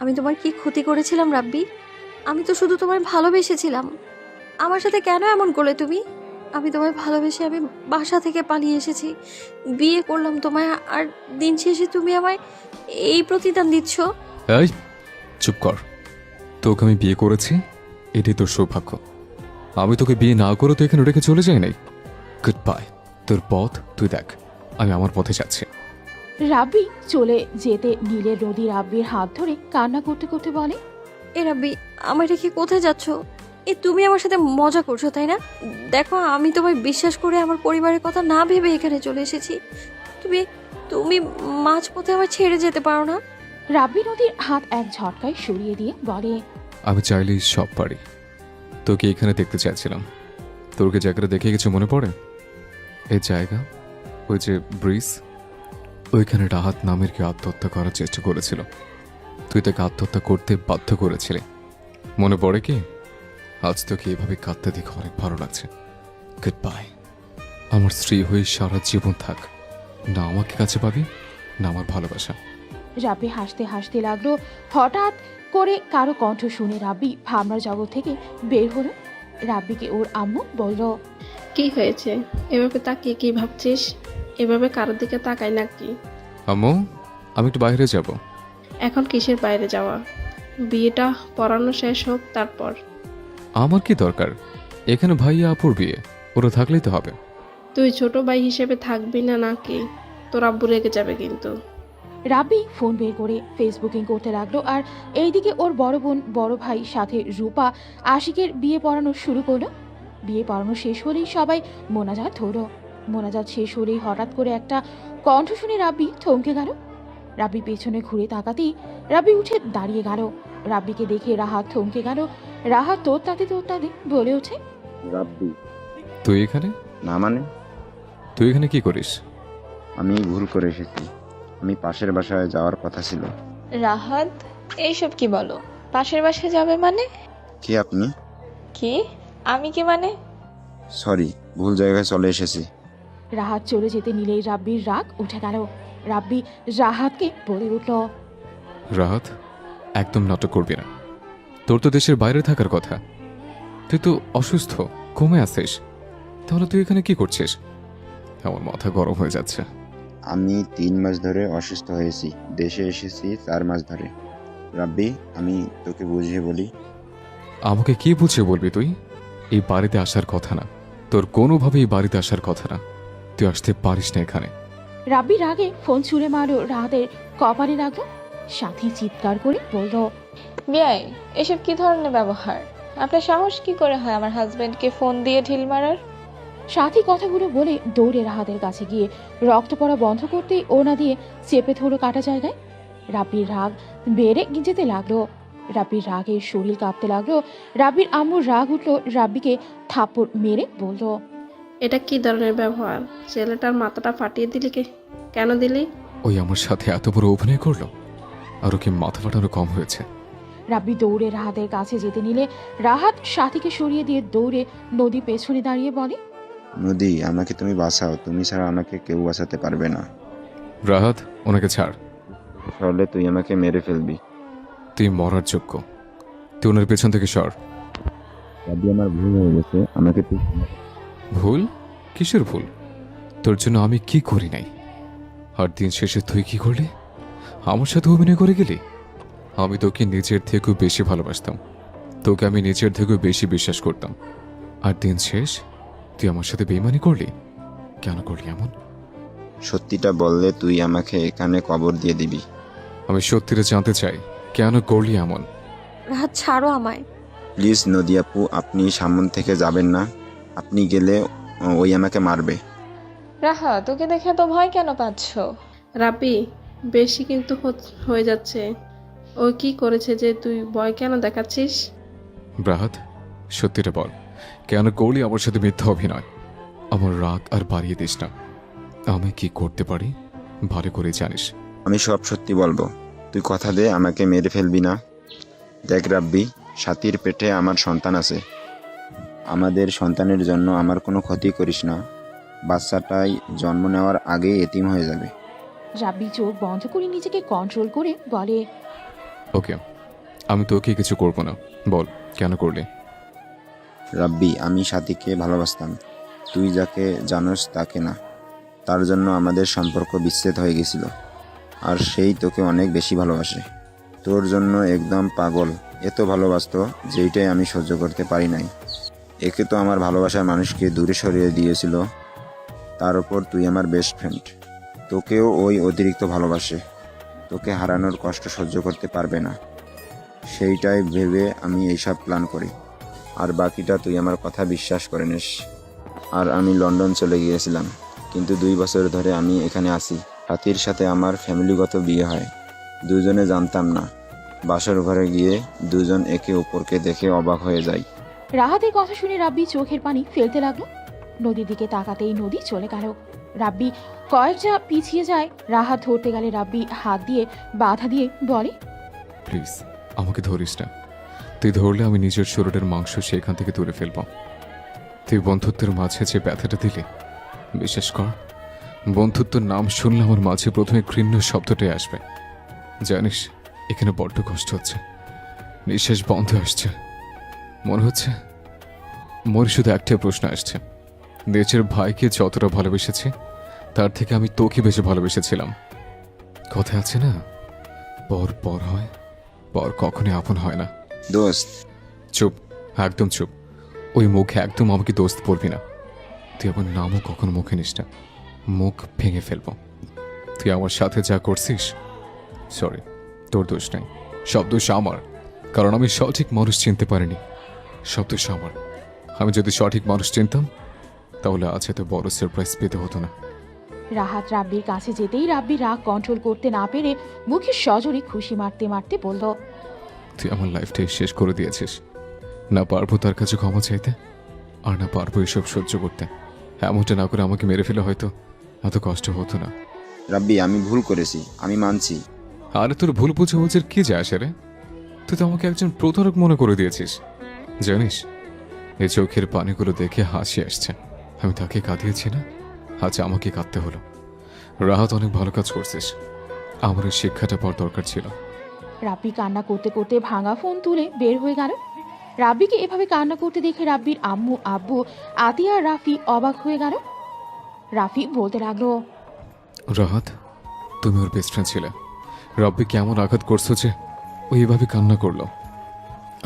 আমি তোমার কি ক্ষতি করেছিলাম রাব্বি? আমি তো শুধু তোমায় ভালোবেসেছিলাম। আমার সাথে কেন এমন করলে তুমি? আমি তোমায় ভালোবেসে আমি বাসা থেকে পালিয়ে এসেছি, বিয়ে করলাম তোমায়, আর দিন শেষে তুমি আমায় এই প্রতিদান দিচ্ছ। এই চুপ কর। তোকে আমি বিয়ে করেছি, এটাই তোর সৌভাগ্য। আমি তোকে বিয়ে না করে তো এখানে রেখে চলে যাই নাই। Good bye. তোর পথ তুই দেখ, আমি আমার পথে যাচ্ছি। রাব্বি চলে যেতে নিলে নদী রাব্বির হাত ধরে কান্না করতে করতে বলে, এ রাব্বি, আমার রেখে কোথায় যাচ্ছ? তুমি আমার সাথে মজা করছো তাই না? দেখো, আমি তোমায় বিশ্বাস করে আমার পরিবারের কথা না ভেবে এখানে চলে এসেছি। তুমি তুমি মাঝপথে আমার ছেড়ে যেতে পারো না। রাব্বি নদীর হাত এক ঝটকায় সরিয়ে দিয়ে বলে, আমি চাইলেই সব পারি। তোকে এখানে দেখতে চাইছিলাম। তোর কি জায়গাটা দেখে কিছু মনে পড়ে? এই জায়গা, ওই যে ব্রিজ, ওইখানে রাহাত নামের কি আত্মহত্যা করার চেষ্টা করেছিল। তুই তাকে আত্মহত্যা করতে বাধ্য করেছিলি। মনে পড়ে কি? আজ তোকে এভাবে কাঁদতে দেখে অনেক ভালো লাগছে। Good bye. আমার স্ত্রী হয়ে সারা জীবন থাক। না আমাকে কাছে পাবি, না আমার ভালোবাসা। রাব্বি হাসতে হাসতে লাগলো। হঠাৎ করে কারো কণ্ঠ শুনে রাব্বি ভাবনার জগৎ থেকে বের হলো। রাব্বিকে ওর আম্মু বলল, কি হয়েছে? এভাবে তাকিয়ে কি ভাবছিস? এভাবে কারোর দিকে তাকাই নাকি? আম্মু, আমি একটু বাইরে যাব। এখন কিসের বাইরে যাওয়া? বিয়েটা পড়ানো শেষ হোক তারপর। আমার কি দরকার? এখানে ভাইয়া আপুর বিয়ে, ওরা থাকলেই তো হবে। তুই ছোট ভাই হিসেবে থাকবি না নাকি? তোর আব্বু রেগে যাবে কিন্তু। রাব্বি ফোন বের করে ফেসবুকিং করতে লাগলো। আর এইদিকে ওর বড় বোন বড় ভাই সাথে রূপা আশিকের বিয়ে পড়ানো শুরু করলো। বিয়ে পড়ানো শেষ হলেই সবাই মোনাজাত ধরো। মোনাজাত শেষ হলেই হঠাৎ করে একটা কণ্ঠ শুনে রাব্বি থমকে গেল। রাব্বি পেছনে ঘুরে তাকাতেই রাব্বি উঠে দাঁড়িয়ে গেল। রাব্বিকে দেখে রাহাত থমকে গেল। রাহাত তোরতাতে বলে ওঠে, রাব্বি। তুই এখানে? না মানে? তুই এখানে কি করিস? আমি ভুল করে এসেছি। আমি পাশের বাসায় যাওয়ার কথা ছিল। রাহাত, এইসব কি বলো? পাশের বাসায় যাবে মানে? কে আপনি? কি? আমি কি মানে? সরি, ভুল জায়গায় চলে এসেছি। রাহাত চলে যেতে নিলেই রাব্বির রাগ উঠে গেল। রাব্বি রাহাতকে বলে উঠল, রাহাত, একদম নাটক করবি না। তোর তো দেশের বাইরে থাকার কথা। তুই তো অসুস্থ, কমে আসিস, তাহলে তুই এখানে কি করছিস? আমার মাথা গরম হয়ে যাচ্ছে। আমি 3 মাস ধরে অসুস্থ হয়েছি। দেশে এসেছি 4 মাস ধরে। রাব্বি, আমি তোকে বুঝিয়ে বলি। আমাকে কি বুঝিয়ে বলবি তুই? এই বাড়িতে আসার কথা না, তোর কোনোভাবে এই বাড়িতে আসার কথা না। তুই আসতে পারিস না এখানে। রাব্বির রাগে ফোন ছুঁড়ে মারো রাহাতের কপালে লাগলো। সাথী চিৎকার করে বলল, বিয়াই, এসব কি ধরনের ব্যবহার? আপনার সাহস কি করে হয় আমার হাজবেন্ডকে ফোন দিয়ে ঢিল মারার? সাথী কথাগুলো বলে দৌড়ে রাহাতের কাছে গিয়ে রক্ত পড়া বন্ধ করতেই ওনা দিয়ে চেপে ধরো কাটা জায়গায়। রাব্বির রাগ বেড়ে যেতে লাগলো। রাব্বির রাগে শরীর কাঁপতে লাগলো। রাব্বির আম্মুর রাগ উঠলো। রাব্বিকে থাপ্পড় মেরে বলল, এটা কি ধরনের ব্যবহার? ছেলেটার মাথাটা ফাটিয়ে দিলি কেন দিলি? ওই আমার সাথে এত বড় অভিনয় করলো, আর ওকে মাথা ফাটানো কম হয়েছে। রাব্বি দৌড়ে রাহাতের কাছে যেতে নিলে রাহাত সাথীকে সরিয়ে দিয়ে দৌড়ে নদী পেছনে দাঁড়িয়ে বলে, নদী, আমাকে তুমি বাঁচাও। তুমি ছাড়া আমাকে কেউ বাঁচাতে পারবে না। রাহাত, ওনাকে ছাড়। সরলে তুই আমাকে মেরে ফেলবি। তুই মরার যোগ্য। তুই ওনার পেছন থেকে সর। রাব্বি, আমার ভুল হয়ে গেছে। আমাকে তুই ভুল? কিসের ভুল? তোর জন্য আমি কি করি নাই? আর দিন শেষে তুই কি করলি? আমার সাথে অভিনয় করে গেলি। আমি তোকে নিজের থেকেও বেশি ভালোবাসতাম, তোকে আমি নিজের থেকেও বেশি বিশ্বাস করতাম। আর দিন শেষ তুই আমার সাথে বেইমানি করলি। কেন করলি এমন? সত্যিটা বললে তুই আমাকে এখানে কবর দিয়ে দিবি। আমি সত্যিটা জানতে চাই, কেন করলি এমন? রাহাত, ছাড়ো আমায়। প্লিজ নদী আপু, আপনি সামন থেকে যাবেন না। আপনি গেলে ওই আমাকে মারবে। রাহাত, তোকে দেখে তো ভয় কেন পাচ্ছ? রাব্বি, বেশি কিন্তু হয়ে যাচ্ছে। ও কি করেছে যে তুই ভয় কেন দেখাচ্ছিস? রাহাত, সত্যিটা বল, কেন করলি আমার সাথে মিথ্যা অভিনয়? আমার রাগ আর বাড়িয়ে দিস না। আমি কি করতে পারি ভালো করে জানিস। আমি সব সত্যি বলবো। তুই কথা দে আমাকে মেরে ফেলবি না। দেখ রাব্বি, সাথীর পেটে আমার সন্তান আছে। আমাদের সন্তানের জন্য আমার কোনো ক্ষতি করিস না। বাচ্চাটাই জন্ম নেওয়ার আগেই এতিম হয়ে যাবে। রাব্বি চোখ বন্ধ করে নিজেকে কন্ট্রোল করে বলে, ওকে, আমি তোকে কিছু করব না। বল কেন করলি? রাব্বি, আমি সাথীকে ভালোবাসতাম, তুই যাকে জানোস তাকে না। তার জন্য আমাদের সম্পর্ক বিচ্ছেদ হয়ে গেছিল। আর সেই তোকে অনেক বেশি ভালোবাসে, তোর জন্য একদম পাগল। এত ভালোবাসতো যেইটাই আমি সহ্য করতে পারি নাই। একে তো আমার ভালোবাসার মানুষকে দূরে সরিয়ে দিয়েছিল, তার উপর তুই আমার বেস্ট ফ্রেন্ড। তোকেও ওই অতিরিক্ত ভালোবাসে, তোকে হারানোর কষ্ট সহ্য করতে পারবে না, সেইটাই ভেবে আমি এইসব প্ল্যান করি। আর বাকিটা তুই আমার কথা বিশ্বাস করে নিস। আর আমি লন্ডন চলে গিয়েছিলাম, কিন্তু 2 বছর ধরে আমি এখানে আছি। সাথীর সাথে আমার ফ্যামিলিগত বিয়ে হয়, দুজনে জানতাম না। বাসর ঘরে গিয়ে দুজন একে অপরকে দেখে অবাক হয়ে যাই। রাহাতের কথা শুনে রাব্বি চোখের পানি ফেলতে লাগলো। নদীর দিকে তাকাতেই নদী চলে গেল। রাব্বি কয়েকটা পিছিয়ে যায়। রাহাত ধরতে গেলে রাব্বি হাত দিয়ে বাধা দিয়ে বলে, প্লিজ আমাকে ধরিস না। তুই ধরলে আমি নিজের শরীরের মাংস সেখান থেকে তুলে ফেলব। তুই বন্ধুত্বের মাঝে যে ব্যথাটা দিলি, বিশেষ কর বন্ধুত্বের নাম শুনলে আমার মাঝে প্রথমে ঘৃণ্য শব্দটাই আসবে। জানিস এখানে বড্ড কষ্ট হচ্ছে, নিঃশ্বাস বন্ধ আসছে। মনে হচ্ছে মনে শুধু একটাই প্রশ্ন আসছে, নিজের ভাইকে যতটা ভালোবেসেছি তার থেকে আমি তোকে বেশি ভালোবেসেছিলাম। কথা আছে না, পর পর হয়, পর কখনই আপন হয় না। দোস্ত, চুপ, একদম চুপ। ওই মুখে একদম আমাকে দোস্ত বলবি না। তুই আমার নামও কখনো মুখে নিস না, মুখ ভেঙে ফেলবো। তুই আমার সাথে যা করছিস, সরি, তোর দোষ নাই, সব দোষ আমার। কারণ আমি সঠিক মানুষ চিনতে পারিনি, সব দোষ আমার। আমি যদি সঠিক মানুষ চিনতাম তাহলে আজ এত বড় সারপ্রাইজ পেতে হতো না। রাহাত রাব্বির কাছে যেতেই রাব্বি রাগ কন্ট্রোল করতে না পেরে মুখে সজোরে খুশি মারতে মারতে বলল, তুই আমার লাইফটাই শেষ করে দিয়েছিস। না পারবো তার কাছে ক্ষমা চাইতে, আর না পারবো এসব সহ্য করতে। এমনটা না করে আমাকে মেরে ফেলে হয়তো এত কষ্ট হতো না। রাব্বি, আমি ভুল করেছি, আমি মানছি। আরে তোর ভুল বুঝাবুঝির কি যায় আসে রে? তুই তো আমাকে একজন প্রতারক মনে করে দিয়েছিস। জানিস এই চোখের পানিগুলো দেখে হাসি আসছে, আমি তাকে কাঁদিয়েছি না, আজ আমাকে কাঁদতে হলো। রাহাত অনেক ভালো কাজ করছিস, আমার এই শিক্ষাটা পাওয়ার দরকার ছিল। রাব্বি কান্না করতে করতে ভাঙা ফোন তুলে বের হয়ে গেল। রাব্বিকে এভাবে কান্না করতে দেখে রাব্বির আম্মু, আব্বু, আতিয়া আর রাফি অবাক হয়ে গেল। রাফি বলতে লাগলো, রাহাত, তুমি ওর বেস্ট ফ্রেন্ড ছিলে। রব্বি কেমন আঘাত করছো যে ও এইভাবে কান্না করলো।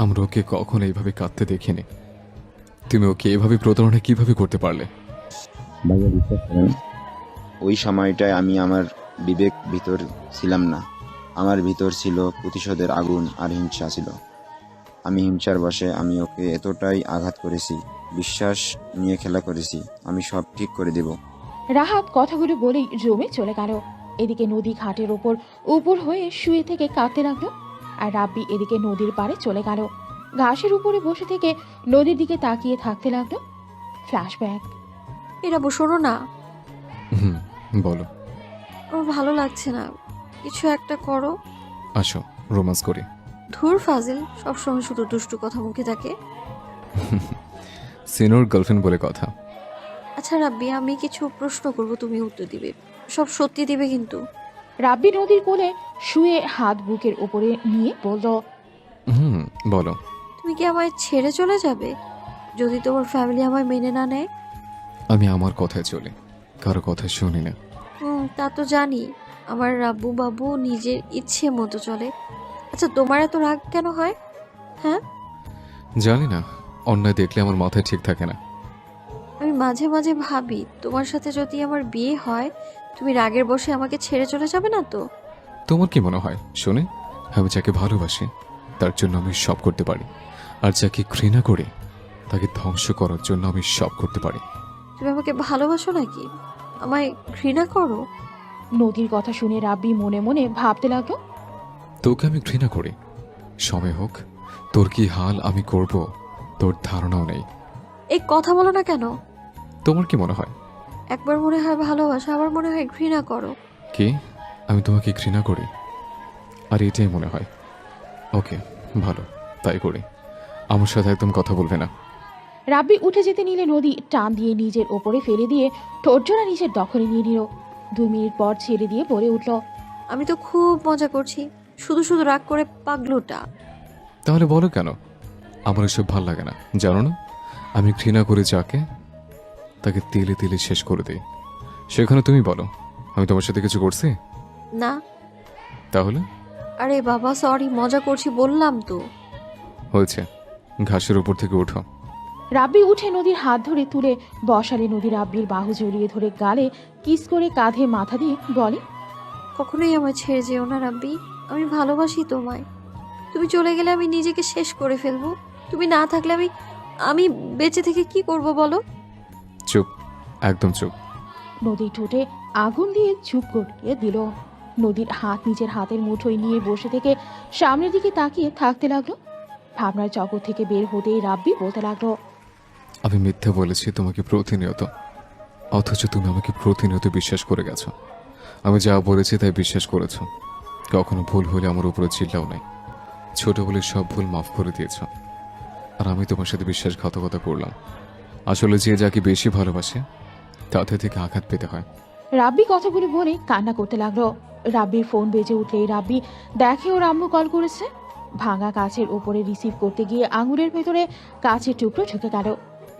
আমরা ওকে কখন এইভাবে কাঁদতে দেখিনি। তুমি ওকে এভাবে প্রতারণা কিভাবে করতে পারলে? ভাইয়া, বিশ্বাস করেন, ওই সময়টায় আমি আমার বিবেক ভিতর ছিলাম না। আমার ভিতর ছিল প্রতিশোধের আগুন আর হিংসা ছিল। আমি হিংসার বশে আমি ওকে এতটাই আঘাত করেছি, বিশ্বাস নিয়ে খেলা করেছি। আমি সব ঠিক করে দেব। রাহাত কথাগুলো বলেই রুমে চলে গেল। এদিকে নদী ঘাটের ওপর উপর হয়ে শুয়ে থেকে কাঁদতে লাগলো। আর রাব্বি এদিকে নদীর পাড়ে চলে গেল। ঘাসের উপরে বসে থেকে নদীর দিকে তাকিয়ে থাকতে লাগলো। ফ্ল্যাশব্যাক। এরা শোনো না, হুম, বলো। আমার ভালো লাগছে না, কিছু একটা করো। আসো রোমান্স করি। ধুর ফাজিল, সবসময় শুধু দুষ্টু কথা মুখে থাকে। সিনিয়র গার্লফ্রেন্ড বলে কথা। আচ্ছা রাব্বি, আমি কিছু প্রশ্ন করব, তুমি উত্তর দিবে, সব সত্যি দিবে কিন্তু। রাব্বি নদীর কোলে শুয়ে হাত বুকের উপরে নিয়ে বলল, হুম, বলো। তুমি কি আমায় ছেড়ে চলে যাবে যদি তোমার ফ্যামিলি আমায় মেনে না নেয়? আমি আমার কথায় চলি, কারো কথা শুনি না। তা তো জানি, আমার রাব্বু বাবু নিজের ইচ্ছে মতো চলে। আচ্ছা তোমার এত রাগ কেন হয়? হ্যাঁ, জানি না, অন্যায় দেখলে আমার মাথায় ঠিক থাকে না। আমি মাঝে মাঝে ভাবি তোমার সাথে যদি আমার বিয়ে হয়, তুমি রাগের বশে আমাকে ছেড়ে চলে যাবে না তো? তোমার কি মনে হয় শুনে? আমি যাকে ভালোবাসি তার জন্য আমি সব করতে পারি, আর যাকে ঘৃণা করি তাকে ধ্বংস করার জন্য আমি সব করতে পারি। তুমি আমাকে ভালোবাসো নাকি আমায় ঘৃণা করো? নদীর কথা শুনে রাব্বি মনে মনে ভাবতে লাগলো, তোকে আমি ঘৃণা করি, সময় হোক তোর কি হাল আমি করব তোর ধারণাও নেই। এই কথা বলো না কেন? তোমার কি মনে হয়? একবার মনে হয় ভালোবাসা, আবার মনে হয় ঘৃণা করো। কি আমি তোমাকে ঘৃণা করি? আর এটাই মনে হয়? ওকে, ভালো, তাই করি। আমার সাথে একদম কথা বলবে না। রাব্বি উঠে যেতে নিলে নদী টান দিয়ে নিজের ওপরে ফেলে দিয়ে ঠোঁটজোড়া নিজের দখলে নিয়ে নিল। 2 মিনিট পর ছেড়ে দিয়ে বলে উঠল, আমি তো খুব মজা করছি, শুধু শুধু রাগ করে পাগলুটা। তাহলে বলো কেন? আমার এসব ভাল লাগে না, জানো না? আমি ঘৃণা করে যাকে তাকে তেলে তেলে শেষ করে দিই। সেখানে তুমি বলো আমি তোমার সাথে কিছু করছি? না। তাহলে আরে বাবা সরি, মজা করছি বললাম তো। হয়েছে, ঘাসের উপর থেকে ওঠো। রাব্বি উঠে নদীর হাত ধরে তুলে বসালে। নদী রাব্বির বাহু জড়িয়ে ধরে গালে কিস করে কাঁধে মাথা দিয়ে বলে, কখনোই আমায় ছেড়ে যেও না রাব্বি, আমি ভালোবাসি তোমায়। তুমি চলে গেলে আমি নিজেকে শেষ করে ফেলবো। তুমি না থাকলে আমি আমি বেঁচে থেকে কি করব বলো? চুপ, একদম চুপ। নদীর ঠোঁটে আগুন দিয়ে চুপ করিয়ে দিল। নদীর হাত নিজের হাতের মুঠোয় নিয়ে বসে থেকে সামনের দিকে তাকিয়ে থাকতে লাগলো। ভাবনার জগৎ থেকে বের হতেই রাব্বি বলতে লাগলো, আমি মিথ্যা বলেছি তোমাকে প্রতিনিয়ত, অথচ তুমি আমাকে প্রতিনিয়ত বিশ্বাস করে গেছো। আমি যা বলেছি তাই বিশ্বাস করেছো। কখনো ভুল হলে আমার উপরে চিল্লাও নাই। ছোট বলে সব ভুল মাফ করে দিয়েছ। আর আমি তোমার সাথে বিশ্বাসঘাতকতা করলাম। আসলে যে যাকে বেশি ভালোবাসে তাতে থেকে আঘাত পেতে হয়। রাব্বি কথাগুলো বলে কান্না করতে লাগলো। রাব্বির ফোন বেজে উঠলেই রাব্বি দেখে ওর আম্মু কল করেছে। ভাঙা কাচের ওপরে রিসিভ করতে গিয়ে আঙুলের ভেতরে কাচের টুকরো ঢুকে গেল।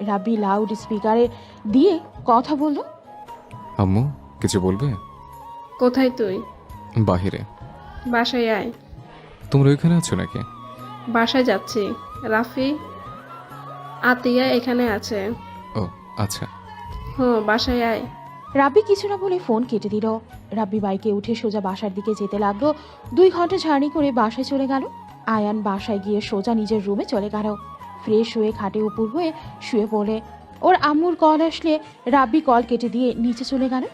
রাব্বি লাউড স্পিকারে দিয়ে কথা বলল, আম্মু কিছু বলবে? কোথায় তুই? বাহিরে। বাসায় আয়। তোমরা ওইখানে আছো নাকি? বাসায় যাচ্ছি। রাফি, আতিয়া এখানে আছে। ও আচ্ছা। বাসায় আয়। রাব্বি কিছু না বলে ফোন কেটে দিল। রাব্বি বাইকে উঠে সোজা বাসার দিকে যেতে লাগলো। 2 ঘন্টা জার্নি করে বাসায় চলে গেল। আয়ান বাসায় গিয়ে সোজা নিজের রুমে চলে গেল। ফ্রেশ হয়ে খাটে উপর হয়ে শুয়ে পড়ে। ওর আম্মুর কল আসলে রাব্বি কল কেটে দিয়ে নিচে চলে গেল।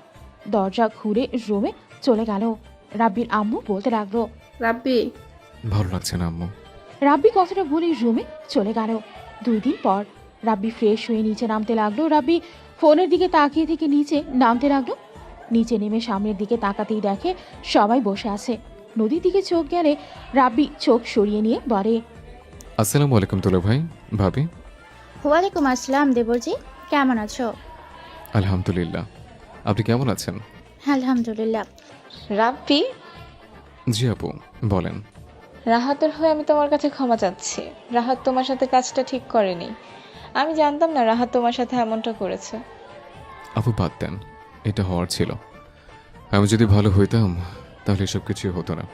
দরজা খুলে রুমে চলে গেল। রাব্বির আম্মু বলতে লাগলো, রাব্বি, ভালো লাগছে না আম্মু। রাব্বি কথাটা বলে রুমে চলে গেল। 2 দিন পর রাব্বি ফ্রেশ হয়ে নিচে নামতে লাগলো। রাব্বি ফোনের দিকে তাকিয়ে থেকে নিচে নামতে লাগলো। নিচে নেমে সামনের দিকে তাকাতেই দেখে সবাই বসে আছে। নদীর দিকে চোখ গেলে রাব্বি চোখ সরিয়ে নিয়ে বলে, আসসালামু আলাইকুম তোলা ভাই, ভাবি। ওয়ালাইকুম আসসালাম দেবরজি, কেমন আছো? আলহামদুলিল্লাহ, আপনি কেমন আছেন? আলহামদুলিল্লাহ। রাব্বি, জি আপু বলেন। রাহাতের হয়ে আমি তোমার কাছে ক্ষমা চাচ্ছি। রাহাত তোমার সাথে কাজটা ঠিক করেনি। আমি জানতাম না রাহাত তোমার সাথে এমনটা করেছে। আপু বাদ দেন, এটা হওয়ার ছিল। আমি যদি ভালো হইতাম তাহলে এসব কিছুই হতো না।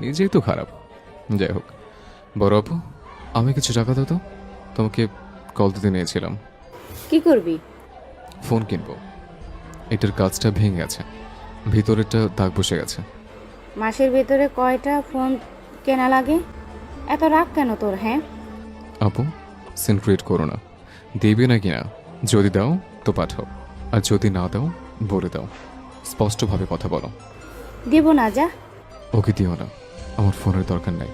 নিজেই তো খারাপ। যাই হোক, বড় আপু আমি কিছু টাকা দাও তো, তোমাকে কল দিতে নিয়েছিলাম। কি করবি? ফোন কিনবো। এটার কাজটা ভেঙে গেছে, ভিতরেরটা দাগ বসে গেছে। মাসের ভেতরে কয়টা ফোন কেনা লাগে? এত রাগ কেন তোর? হ্যাঁ আপু সিন ক্রিয়েট করো না। দেবে নাকি না, যদি দাও তো পাঠাও, আর যদি না দাও বলে দাও। স্পষ্টভাবে কথা বলো। দিব না, যা। ওকে দিও না, আমার ফোনের দরকার নাই।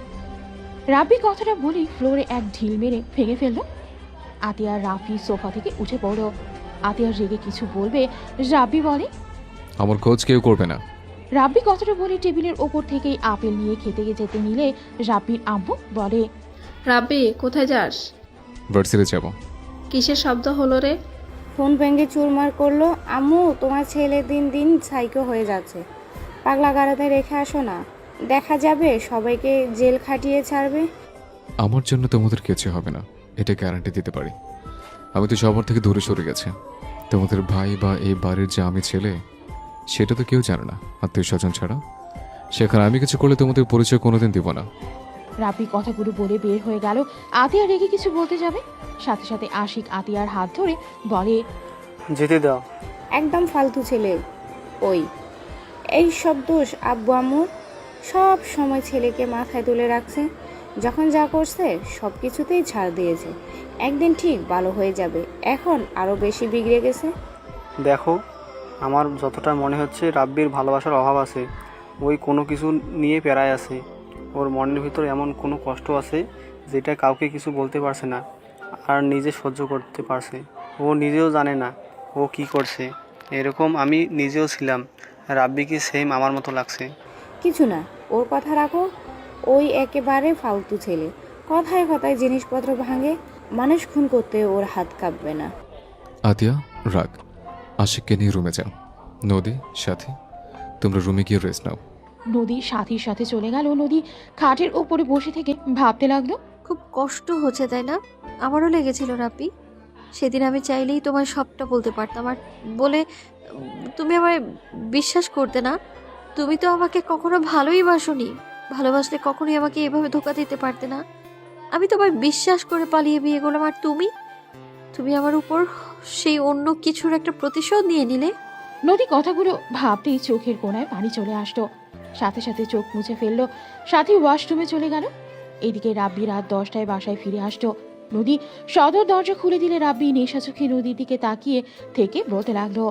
রাব্বি কথাটা বলেই ফ্লোরে এক ঢিল মেরে ভেঙে ফেলল। আতিয়া রাফি সোফা থেকে উঠে পড়ল। আতিয়া রেগে কিছু বলবে, রাব্বি বলে, আমার খোঁজ কেউ করবে না। রাব্বি কথাটা বলে টেবিলের ওপর থেকেই আপেল নিয়ে খেতে যেতে নিলে রাব্বির আম্মু বলে, রাব্বি কোথায় যাস? ভার্সিটি যাব। কিসের শব্দ হলো রে? ফোন ভেঙে চুরমার করলো। আম্মু, তোমার ছেলে দিন দিন সাইকো হয়ে যাচ্ছে। পাগলা গাড়াতে রেখে আসো না, দেখা যাবে সবাইকে জেল খাটিয়ে ছাড়বে। আমার জন্য তোমাদের কিছু হবে না, এটা গ্যারান্টি দিতে পারি। আমি তো সবার থেকে দূরে সরে গেছি। তোমাদের ভাই বা এই বাড়ির যে আমি ছেলে সেটা তো কেউ জানে না, আত্মীয় স্বজন ছাড়া। সেখানে আমি কিছু করলে তোমাদের পরিচয় কোনোদিন দিব না। রাব্বি কথাগুলো বলে বের হয়ে গেল। আতিয়া রেগে কিছু বলতে যাবে, সাথে সাথে আশিক আতিয়ার হাত ধরে বলে, যেতে দাও। একদম ফালতু ছেলে ওই। এই সব দোষ আব্বু আম্মুর। সব সময় ছেলেকে মাথায় তুলে রাখছে। যখন যা করছে সব কিছুতেই ছাড় দিয়েছে। একদিন ঠিক ভালো হয়ে যাবে, এখন আরও বেশি বিগড়ে গেছে। দেখো, আমার যতটা মনে হচ্ছে রাব্বির ভালোবাসার অভাব আছে। ওই কোনো কিছু নিয়ে পেরায় আছে। ওর মনের ভিতর এমন কোনো কষ্ট আছে যেটা কাউকে কিছু বলতে পারছে না, আর নিজে সহ্য করতে পারছে। ও নিজেও জানে না ও কি করছে। এরকম আমি নিজেও ছিলাম। রাব্বিকে সেম আমার মতো লাগছে। কিছু না, ওর কথা রাখো। ওই একেবারে ফালতু ছেলে, কথায় কথায় জিনিসপত্র ভাঙে। মানুষ খুন করতে ওর হাত কাঁপবে না। আতিয়া রাগ, আশিককে নিয়ে রুমে যাও। নদী সাথে তোমরা রুমে গিয়ে রেস্ট নাও। নদী সাথীর সাথে চলে গেল। নদী খাটের ওপরে বসে থেকে ভাবতে লাগলো। খুব কষ্ট হচ্ছে তাই না? আমারও লেগেছিল রাব্বি। সেদিন আমি চাইলেই তোমায় সবটা বলতে পারতাম, আর বলে তুমি আমায় বিশ্বাস করতে না। তুমি তো আমাকে কখনো ভালোই বাসোনি। ভালোবাসলে কখনোই আমাকে এভাবে ধোকা দিতে পারতে না। আমি তোমায় বিশ্বাস করে পালিয়ে বিয়ে করলাম, আর তুমি তুমি আমার উপর সেই অন্য কিছুর একটা প্রতিশোধ নিয়ে নিলে। নদী কথাগুলো ভাবতেই চোখের কোণায় পানি চলে আসলো। সাথে সাথে চোখ মুছে ফেললো। সাথী ওয়াশরুমে চলে গেল। এদিকে রাব্বি রাত 10টায় বাসায় ফিরে আসলো। নদী সদর দরজা খুলে দিলে রাব্বি নেশা চোখে নদীর দিকে তাকিয়ে থেকে বলতে লাগলো।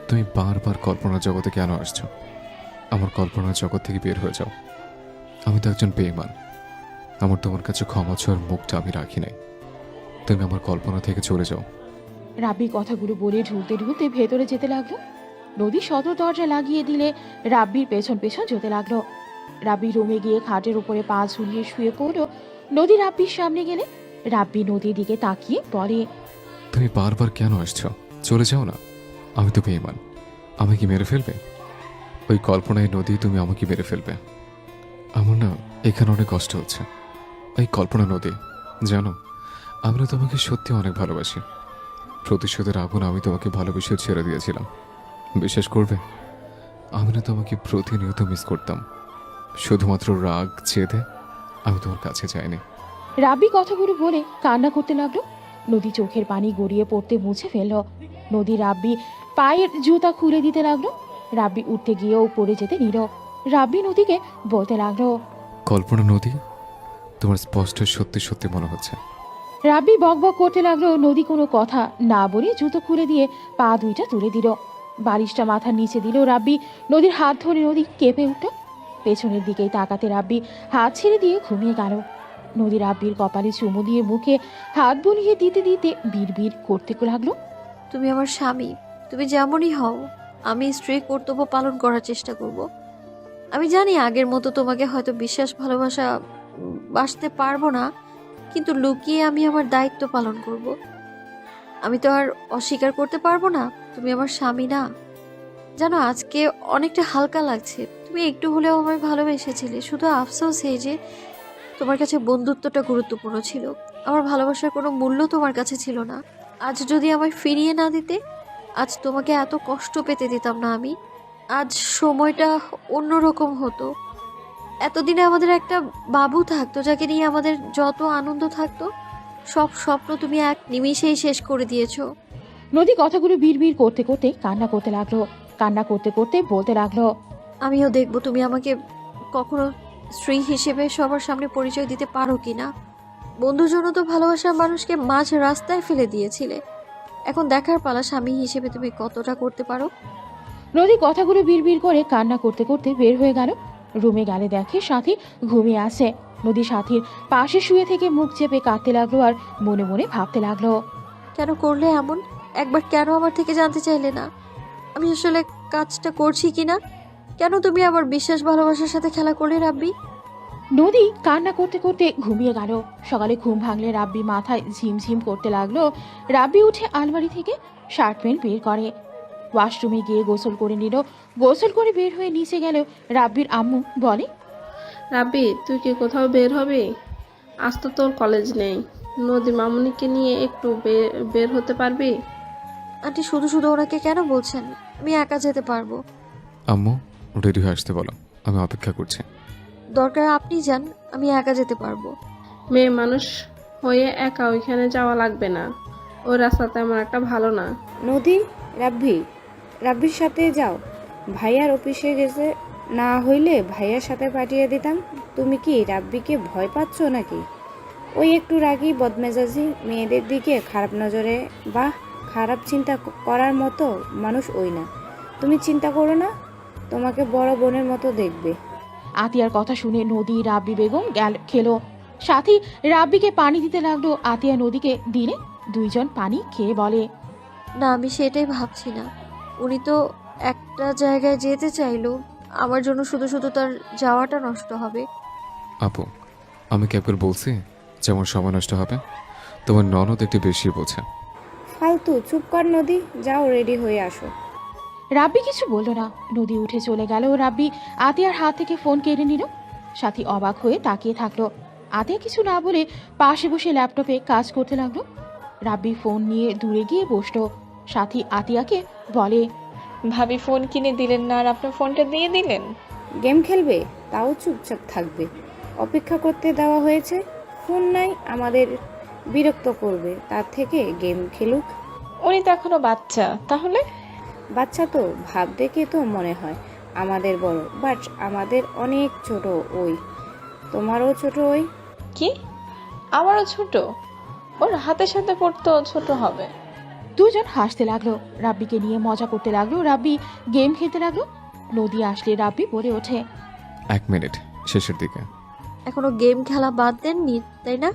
তুমি বারবার কল্পনার জগতে কেন আসছো? আমার কল্পনার জগৎ থেকে বের হয়ে যাও। আমি তো একজন বেঈমান। আমার তোমার কাছে ক্ষমা চাওয়ার মুখটা আমি রাখি নাই। তুমি আমার কল্পনা থেকে চলে যাও। রাব্বি কথাগুলো বলে ঢুলতে ঢুলতে ভেতরে যেতে লাগলো। নদী সদর দরজা লাগিয়ে দিলে রাব্বির পেছন পেছন যেতে লাগলো। রাব্বি রুমে গিয়ে খাটের উপরে পা ঝুলিয়ে শুয়ে পড়ল। নদী রাব্বির সামনে গেলে রাব্বি নদীর দিকে তাকিয়ে বলে, তুমি বারবার কেন আসছো? চলে যাও না। আমি তো বেঈমান। আমাকে মেরে ফেলবে? ওই কল্পনায় নদী তুমি আমাকে মেরে ফেলবে? আমার না এখানে অনেক কষ্ট হচ্ছে। এই কল্পনা নদী, জানো আমি না তোমাকে সত্যি অনেক ভালোবাসি। প্রতিশোধের আগুন আমি তোমাকে ভালোবেসে ছেড়ে দিয়েছিলাম। বিশ্বাস করবে, আমি না তোমাকে প্রতিনিয়ত মিস করতাম। শুধুমাত্র রাগ জেদে আমি তোমার কাছে যাইনি। রাব্বি কথাগুলো বলে কান্না করতে লাগলো। নদী চোখের পানি গড়িয়ে পড়তে মুছে ফেলল। নদী রাব্বি পায়ের জুতা খুলে দিতে লাগলো। রাব্বি উঠতে গিয়েও পড়ে যেতে নিল। রাব্বি নদীকে বলতে লাগলো, কল্পনা নদী, তোমার স্পষ্ট সত্যি সত্যি মনে হচ্ছে। রাব্বি বকবক করতে লাগলো। নদী কোনো কথা না বলে জুতো খুলে দিয়ে পা দুইটা তুলে দিল। বালিশটা মাথার নিচে দিল। রাব্বি নদীর হাত ধরে নদী কেঁপে উঠল। পেছনের দিকেই তাকাতে রাব্বি হাত ছেড়ে দিয়ে ঘুমিয়ে গেল। নদী রাব্বির কপালে চুমু দিয়ে মুখে হাত বুলিয়ে দিতে দিতে বিড়বিড় করতে লাগলো। তুমি আমার স্বামী, তুমি যেমনই হও আমি স্ত্রী কর্তব্য পালন করার চেষ্টা করব। আমি জানি আগের মতো তোমাকে হয়তো বিশ্বাস ভালোবাসা বাসতে পারবো না, কিন্তু লুকিয়ে আমি আমার দায়িত্ব পালন করব। আমি তো আর অস্বীকার করতে পারবো না তুমি আমার স্বামী না। জানো আজকে অনেকটা হালকা লাগছে। তুমি একটু হলেও আমায় ভালোবেসেছিলে। শুধু আফসোস এই যে তোমার কাছে বন্ধুত্বটা গুরুত্বপূর্ণ ছিল, আমার ভালোবাসার কোনো মূল্য তোমার কাছে ছিল না। আজ যদি আমায় ফিরিয়ে না দিতে, আজ তোমাকে এত কষ্ট পেতে দিতাম না আমি। আজ সময়টা অন্যরকম হতো। এতদিনে আমাদের একটা বাবু থাকতো যাকে নিয়ে আমাদের যত আনন্দ থাকতো, সব স্বপ্ন তুমি এক নিমিষেই শেষ করে দিয়েছো। নদী কথাগুলো বিড়বিড় করতে করতে কান্না করতে লাগলো। কান্না করতে করতে বলতে লাগলো, আমিও দেখবো তুমি আমাকে কখনো স্ত্রী হিসেবে সবার সামনে পরিচয় দিতে পারো কিনা। বন্ধুর জন্য তো ভালোবাসার মানুষকে মাঝ রাস্তায় ফেলে দিয়েছিলে, এখন দেখার পালা স্বামী হিসেবে তুমি কতটা করতে পারো। নদী কথাগুলো বিড়বিড় করে কান্না করতে করতে বের হয়ে গেল। রুমে গেলে দেখে সাথী ঘুমিয়ে আছে। নদী সাথীর পাশে শুয়ে থেকে মুখ চেপে কাঁদতে লাগলো আর মনে মনে ভাবতে লাগলো, কেন করলে এমন? একবার কেন আমার থেকে জানতে চাইলে না আমি আসলে কাজটা করছি কিনা? কেন তুমি আমার বিশ্বাস ভালোবাসার সাথে খেলা করলে রাব্বি? নদী কান্না করতে করতে ঘুমিয়ে গেল। সকালে ঘুম ভাঙলে রাব্বি মাথায় ঝিমঝিম করতে লাগলো। রাব্বি উঠে আলমারি থেকে শার্ট প্যান্ট বের করে। ওয়াশরুমে গিয়ে গোসল করে নিল। গোসল করে বের হয়ে নিচে গেল। রাব্বির আম্মু বলে, রাব্বি তুই কি কোথাও বের হবি? আজ তো তোর কলেজ নেই। নদী মামুনিকে নিয়ে একটু বের হতে পারবি? আন্টি শুধু শুধু ওনাকে কেন বলছেন? আমি একা যেতে পারবো। আম্মু রেডি হয়ে আসতে বলো, আমি অপেক্ষা করছি। দরকার আপনি যান, আমি একা যেতে পারবো। মেয়ে মানুষ হয়ে একা ওইখানে যাওয়া লাগবে না। ওই রাস্তা তেমন একটা ভালো না। নদী, রাব্বির সাথে যাও। ভাইয়ার অফিসে গেছে, না হইলে ভাইয়ার সাথে পাঠিয়ে দিতাম। তুমি কি রাব্বিকে ভয় পাচ্ছ নাকি? ওই একটু রাগী বদমেজাজি, মেয়েদের দিকে খারাপ নজরে বা খারাপ চিন্তা করার মতো মানুষ ওই না। তুমি চিন্তা করো না, তোমাকে বড় বোনের মতো দেখবে। আতিয়ার কথা শুনে নদী রাব্বি বেগম খেলো। সাথী রাব্বিকে পানি দিতে লাগলো। আতিয়া নদীকে দিলে। দুইজন পানি খেয়ে বলে, না আমি সেটাই ভাবছি না। উনি তো একটা জায়গায় যেতে চাইলো, আমার জন্য শুধু শুধু তার যাওয়াটা নষ্ট হবে। আপু, আমি কি একবার বলছি যে আমার সময় নষ্ট হবে? তোমার ননদ একটু বেশি বোঝে। ফালতু চুপ কর নদী, যাও রেডি হয়ে আসো। রাব্বি কিছু বলল না। নদী উঠে চলে গেল। রাব্বি আতিয়ার হাত থেকে ফোন কেড়ে নিল। সাথী অবাক হয়ে তাকিয়ে থাকলো। আতিয়া কিছু না বলে পাশে বসে ল্যাপটপে কাজ করতে লাগলো। রাব্বি ফোন নিয়ে দূরে গিয়ে বসলো। সাথী আতিয়াকে বলে, ভাবি ফোন কিনে দিলেন না আর আপনার ফোনটা দিয়ে দিলেন। গেম খেলবে, তাও চুপচাপ থাকবে। অপেক্ষা করতে দেওয়া হয়েছে, ফোন নাই আমাদের বিরক্ত করবে, তার থেকে গেম খেলুক। উনি তো এখনো বাচ্চা, তাহলে? বাচ্চা তো ভাব দেখে তো মনে হয় আমাদের বড়, বাট আমাদের অনেক ছোট ওই। তোমারও ছোট ওই। কি? আমারও ছোট? ওর হাতের সাথে পড়তেও ছোট হবে। দুজন হাসতে লাগলো। রাব্বিকে নিয়ে মজা করতে লাগলো। রাব্বি গেম খেলতে লাগলো। নদী আসলে রাব্বি বলে ওঠে, 1 মিনিট, শেষের দিকে। এখনো গেম খেলা বাদ দেননি তাই না?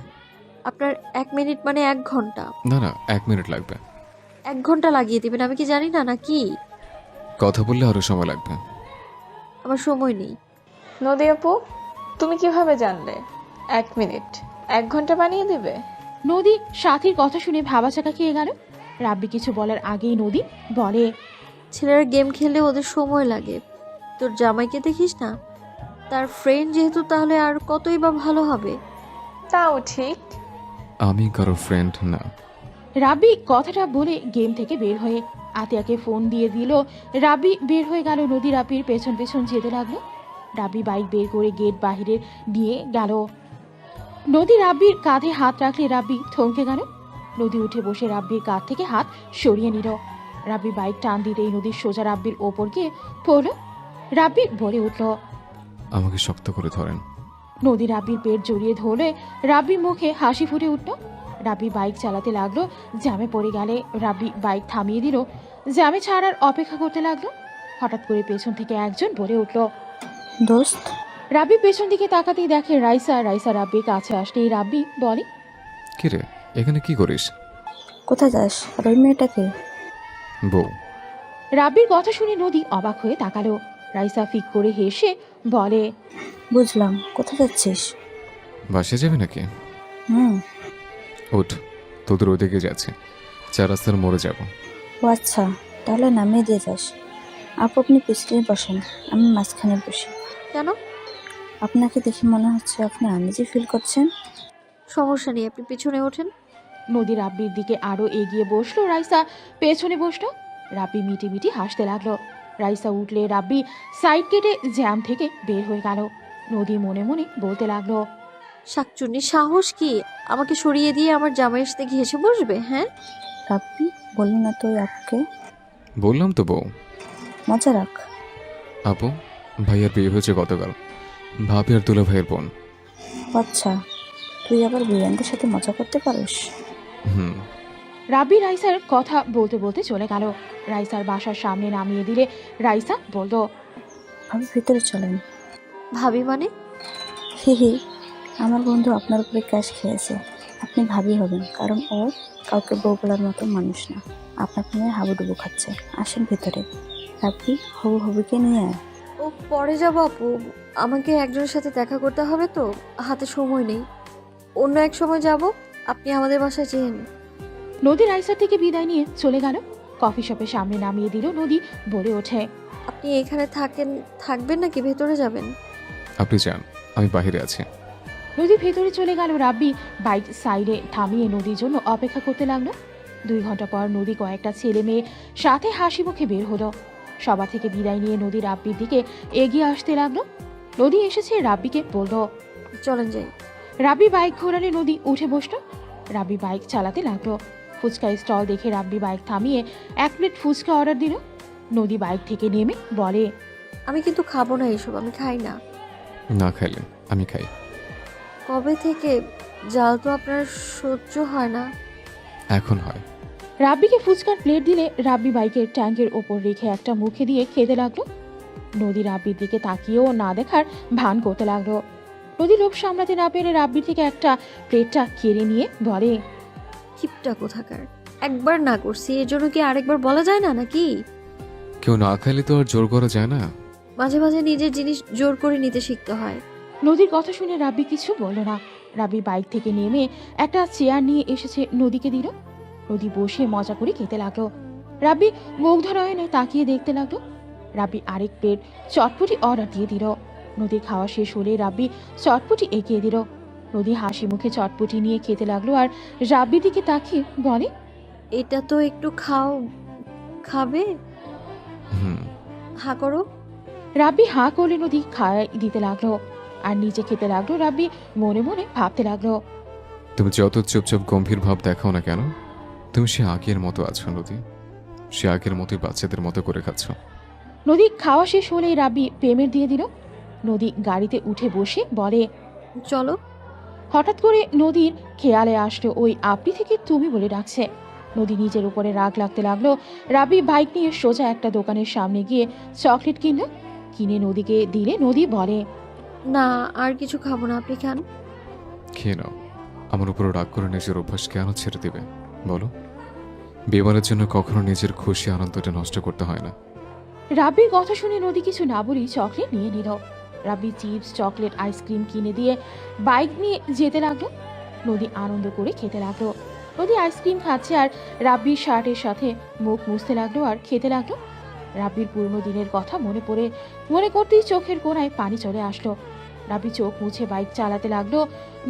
আপনার 1 মিনিট মানে 1 ঘন্টা। না না, 1 মিনিট লাগবে। 1 ঘন্টা লাগিয়ে দিবেন, আমি কি জানি না নাকি? কথা বললে আরো সময় লাগবে। আমার সময় নেই। নদী আপু, তুমি কিভাবে জানলে 1 মিনিট 1 ঘন্টা বানিয়ে দিবে? নদী সাথীর কথা শুনে ভাবাচাকা খেয়ে গেল। রাব্বি কিছু বলার আগেই নদী বলে, ছেলেরা গেম খেললে ওদের সময় লাগে। তোর জামাইকে দেখিস না, তার ফ্রেন্ড যেহেতু, তাহলে আর কতই বা ভালো হবে। তাও ঠিক। আমি কারো ফ্রেন্ড না। রাব্বি কথাটা বলে গেম থেকে বের হয়ে আতিয়াকে ফোন দিয়ে দিল। রাব্বি বের হয়ে গেল। নদী রাব্বির পেছন পেছন যেতে লাগলো। রাব্বি বাইক বের করে গেট বাহিরে নিয়ে গেল। নদী রাব্বির কাঁধে হাত রাখলে রাব্বি থমকে গেল। নদী উঠে বসে রাব্বির কাঁধ থেকে হাত সরিয়ে নিল। রাব্বি বাইক টান দিতেই নদীর সোজা রাব্বির ওপর গিয়ে পড়ল। রাব্বি বলে উঠল, আমাকে শক্ত করে ধরেন। নদী রাব্বির পেট জড়িয়ে ধরলে রাব্বির মুখে হাসি ফুটে উঠল। রাব্বি বাইক চালাতে লাগলো। জ্যামে পড়ে গেলে রাব্বি বাইক থামিয়ে দিল। জ্যামে ছাড়ার অপেক্ষা করতে লাগলো। হঠাৎ করে পেছন থেকে একজন বলে উঠল, দোস্ত। রাব্বি পেছন দিকে তাকাতেই দেখে রাইসা। রাইসা রাব্বির কাছে আসলেই রাব্বি বলে, কি রে, এখানে কি করিস? কোথায় যাস? আর ওই মেয়েটাকে? বউ। রাব্বির কথা শুনে নদী অবাক হয়ে তাকালো। রাইসা ফিক করে হেসে বলে, বুঝলাম, কোথায় যাচ্ছিস? বাসে যাবে নাকি? হুম। ওঠ, তোদের ওদিকে যাচ্ছে, 4 রাস্তার মোড়ে যাব। ও আচ্ছা, তাহলে নামিয়ে দিয়ে যাস। আপনি পিছনে বসেন, আমি মাঝখানে বসি। কেন? আপনাকে দেখে মনে হচ্ছে আপনি আনইজি ফিল করছেন। সমস্যা নেই, আপনি পিছনে ওঠেন। নদী রাব্বির দিকে আরো এগিয়ে বসলো। রাইসা পেছনে বসলো। রাব্বি মিটি মিটি হাসতে লাগলো। রাইসা উঠলে রাব্বি সাইড কেটে জ্যাম থেকে বের হয়ে গেল। নদী মনে মনে বলতে লাগলো, শাকচুন্নি সাহস কি আমাকে সরিয়ে দিয়ে আমার জামাইয়ের সাথে ঘেসে বসবে? হ্যাঁ, রাব্বি, বললি না তো ওই আপুকে? বললাম তো বউ। মজা রাখ। আপু, ভাইয়ার বিয়ে হয়েছে গতকাল, ভাবি আর দুলা ভাইয়ের বোন। ও আচ্ছা, তুই আবার বিরিয়ানির সাথে মজা করতে পারিস? হুম। রাব্বি রাইসার কথা বলতে বলতে চলে গেল। রাইসার বাসার সামনে নামিয়ে দিলে রাইসা বলল, আমি ভিতরে চলেন। ভাবি মানে? হি হি, আমার বন্ধু আপনার উপরে ক্যাশ খেয়েছে। আপনি ভাবি হবেন, কারণ ও কাউকে বউ বলার মতো মানুষ না। আপনার প্রেমে হাবুডুবু খাচ্ছে। আসেন ভিতরে। রাব্বি, হবু হবুকে নিয়ে আয়। ও পরে যাব আপু, আমাকে একজনের সাথে দেখা করতে হবে তো, হাতে সময় নেই। অন্য এক সময় যাব, আপনি আমাদের বাসায় যেন। নদী রাইসার থেকে বিদায় নিয়ে চলে গেল। কফি শপের সামনে নামিয়ে দিল। নদী বলে ওঠে, আপনি এখানে থাকবেন নাকি ভেতরে যাবেন? আপনি যান, আমি বাইরে আছি। নদী ভেতরে চলে গেল। রাব্বি বাইক সাইডে থামিয়ে নদীর জন্য অপেক্ষা করতে লাগলো। 2 ঘন্টা পর নদী কয়েকটা ছেলে মেয়ে সাথে হাসি মুখে বের হলো। সবার থেকে বিদায় নিয়ে নদী রাব্বির দিকে এগিয়ে আসতে লাগলো। নদী এসেছে রাব্বিকে বলল, চলেন যাই। রাব্বি বাইক ঘোরালে নদী উঠে বসলো। রাব্বি বাইক চালাতে লাগলো। ফুচকা স্টল দেখে রাব্বি বাইক থামিয়ে 1 প্লেট ফুচকা অর্ডার দিল। নদী বাইক থেকে নেমে বলে, আমি কিন্তু খাবো না এসব, আমি খাই না। না খাইলে আমি খাই। কবে থেকে? জাল তো আপনার সহ্য হয় না। এখন হয়। রাব্বিকে ফুচকার প্লেট দিলে রাব্বি বাইকের ট্যাঙ্কের ওপর রেখে একটা মুখে দিয়ে খেতে লাগলো। নদী রাব্বির দিকে তাকিয়েও না দেখার ভান করতে লাগলো। নদী লোভ সামলাতে না পেরে রাব্বির থেকে একটা প্লেটটা কেড়ে নিয়ে বলে, কিপটা কোথাকার। একবার না করছি, এর জন্য কি আরেকবার বলা যায় না নাকি? কেউ না খাইলে তো আর জোর করা যায় না। মাঝে মাঝে নিজের জিনিস জোর করে নিতে শিখতে হয়। নদীর কথা শুনে রাব্বি কিছু বলল না। রাব্বি বাইক থেকে নেমে একটা চেয়ার নিয়ে এসেছে নদীকে দিল। নদী বসে মজা করে খেতে লাগলো। রাব্বি মুগ্ধ নয়নে তাকিয়ে দেখতে লাগলো। রাব্বি আরেক প্লেট চটপটি অর্ডার দিয়ে দিল। নদীর খাওয়া শেষ হলে রাব্বি চটপটি এগিয়ে দিল। নদী হাসি মুখে চটপটি নিয়ে খেতে লাগলো আর রাব্বির দিকে তাকিয়ে বলে, এটা তো একটু খাবে? হুম। হা করো। রাব্বি হাঁ করলে নদী খাওয়াই দিতে লাগলো আর নিচে খেতে লাগলো। রাব্বি মনে মনে ভাবতে লাগলো, তুমি যত চুপচাপ গম্ভীর ভাব দেখাও না কেন, তুমি সে আগের মতো আছো নদী। সে আগের মতোই বাচ্চাদের মতো করে খাচ্ছ। নদী খাওয়া শেষ হলেই রাব্বি পেমেন্ট দিয়ে দিল। নদী গাড়িতে উঠে বসে বলে, চলো। হঠাৎ করে নদীর খেয়ালে আসলো ওই আপনি থেকে তুমি বলে ডাকছে। নদী নিজের উপরে রাগ লাগতে লাগলো। রাব্বি বাইক নিয়ে সোজা একটা দোকানের সামনে গিয়ে চকলেট কিনে নদীকে দিলে নদী বলে, না, আর কিছু খাবো না, আপনি খান। খেয়ে নাও। আমার উপর রাগ করে নিজের অভ্যাস কেন ছেড়ে দেবে বলো? বিমানের জন্য কখনো নিজের খুশি আনন্দটা নষ্ট করতে হয় না। রাব্বির কথা শুনে নদী কিছু না বলেই চকলেট নিয়ে নিল। রাব্বি চিপস, চকলেট, আইসক্রিম কিনে দিয়ে বাইক নিয়ে যেতে লাগলো। নদী আনন্দ করে খেতে লাগলো। নদী আইসক্রিম খাচ্ছে আর রাব্বির শার্টের সাথে মুখ মুছতে লাগলো আর খেতে লাগলো। রাব্বির পুরনো দিনের কথা মনে করতেই চোখের কোণায় পানি চলে আসলো। রাব্বি চোখ মুছে বাইক চালাতে লাগলো।